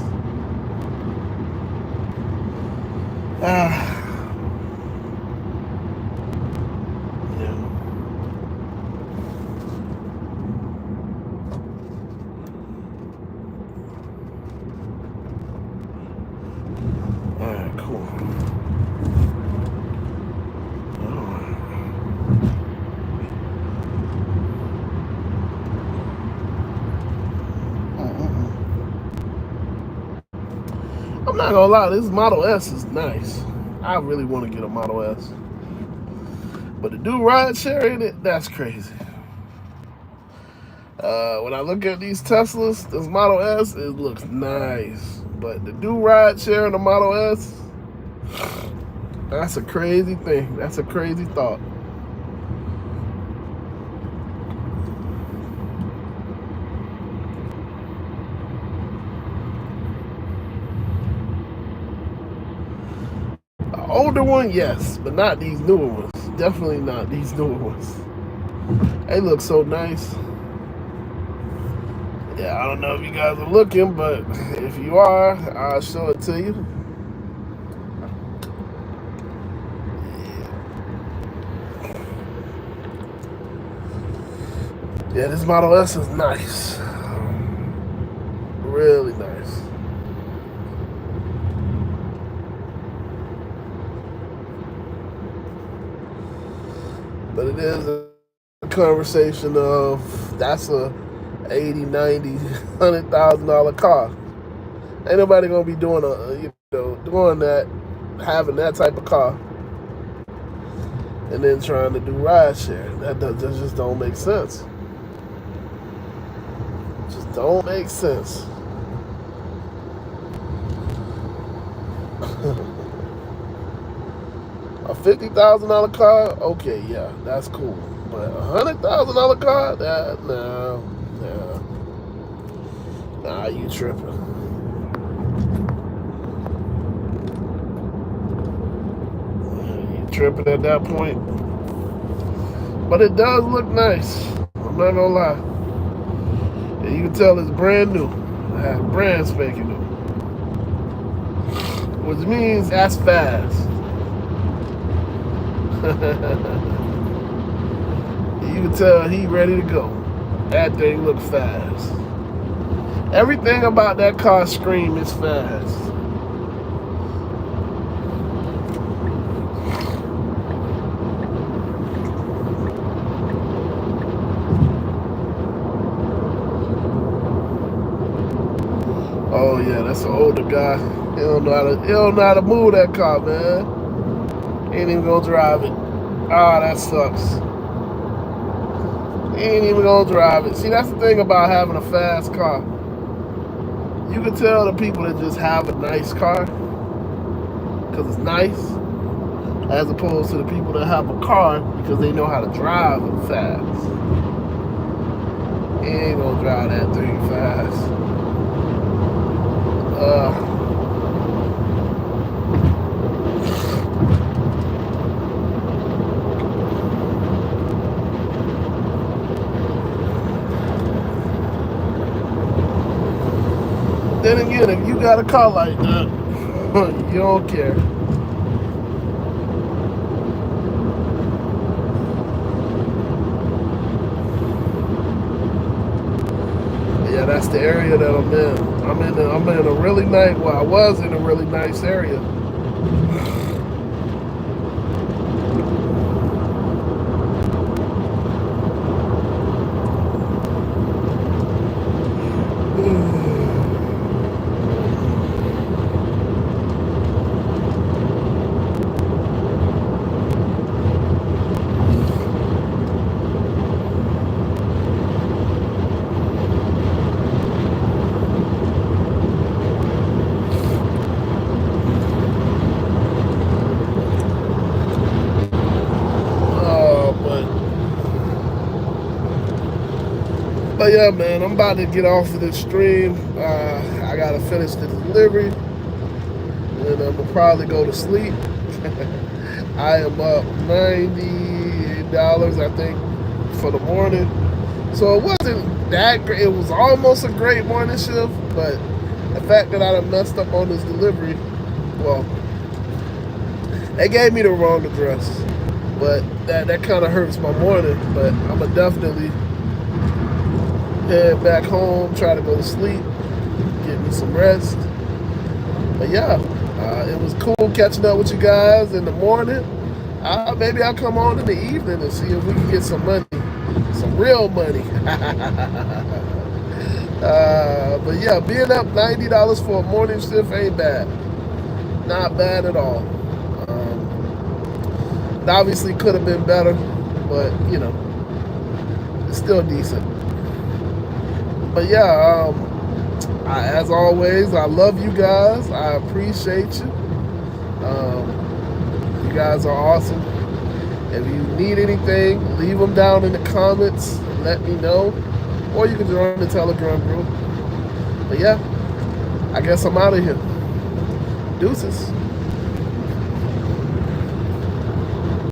Alright, cool. I'm not gonna lie, this Model S is nice. I really want to get a Model S. But to do ride sharing it, that's crazy. When I look at these Teslas, this Model S, it looks nice. But to do ride share in a Model S, that's a crazy thing. That's a crazy thought. The older one, yes, but not these newer ones. Definitely not these newer ones. They look so nice. Yeah, I don't know if you guys are looking, but if you are, I'll show it to you. Yeah, this Model S is nice. Really nice. But it is a conversation of that's a $80, $90, $100,000 car. Ain't nobody gonna be doing doing that, having that type of car, and then trying to do ride share. That just don't make sense. Just don't make sense. A $50,000 car, okay, yeah, that's cool. But $100,000 car, nah, you tripping. tripping at that point. But it does look nice. I'm not gonna lie. And you can tell it's brand new. Brand spanking new. Which means that's fast. You can tell he ready to go. That thing looks fast. Everything about that car scream is fast. Oh yeah, that's an older guy. He don't know how to move that car, man. He ain't even gonna drive it. Ah, that sucks. He ain't even gonna drive it. See, that's the thing about having a fast car. You can tell the people that just have a nice car because it's nice, as opposed to the people that have a car because they know how to drive it fast. He ain't gonna drive that thing fast. Then again, if you got a car like that, you don't care. Yeah, that's the area that I'm in. I'm in a really nice. Well, I was in a really nice area. But yeah, man, I'm about to get off of this stream. I gotta finish the delivery, and I'm gonna probably go to sleep. I am up $90, I think, for the morning. So it wasn't that great. It was almost a great morning shift, but the fact that I done messed up on this delivery, well, they gave me the wrong address, but that kind of hurts my morning. But I'm gonna definitely head back home, try to go to sleep, get me some rest. But yeah, it was cool catching up with you guys in the morning. Maybe I'll come on in the evening and see if we can get some money, some real money. But yeah, being up $90 for a morning shift ain't bad. Not bad at all. It obviously could have been better, but you know, it's still decent. But yeah, as always, I love you guys. I appreciate you. You guys are awesome. If you need anything, leave them down in the comments and let me know. Or you can join the Telegram group. But yeah, I guess I'm out of here. Deuces.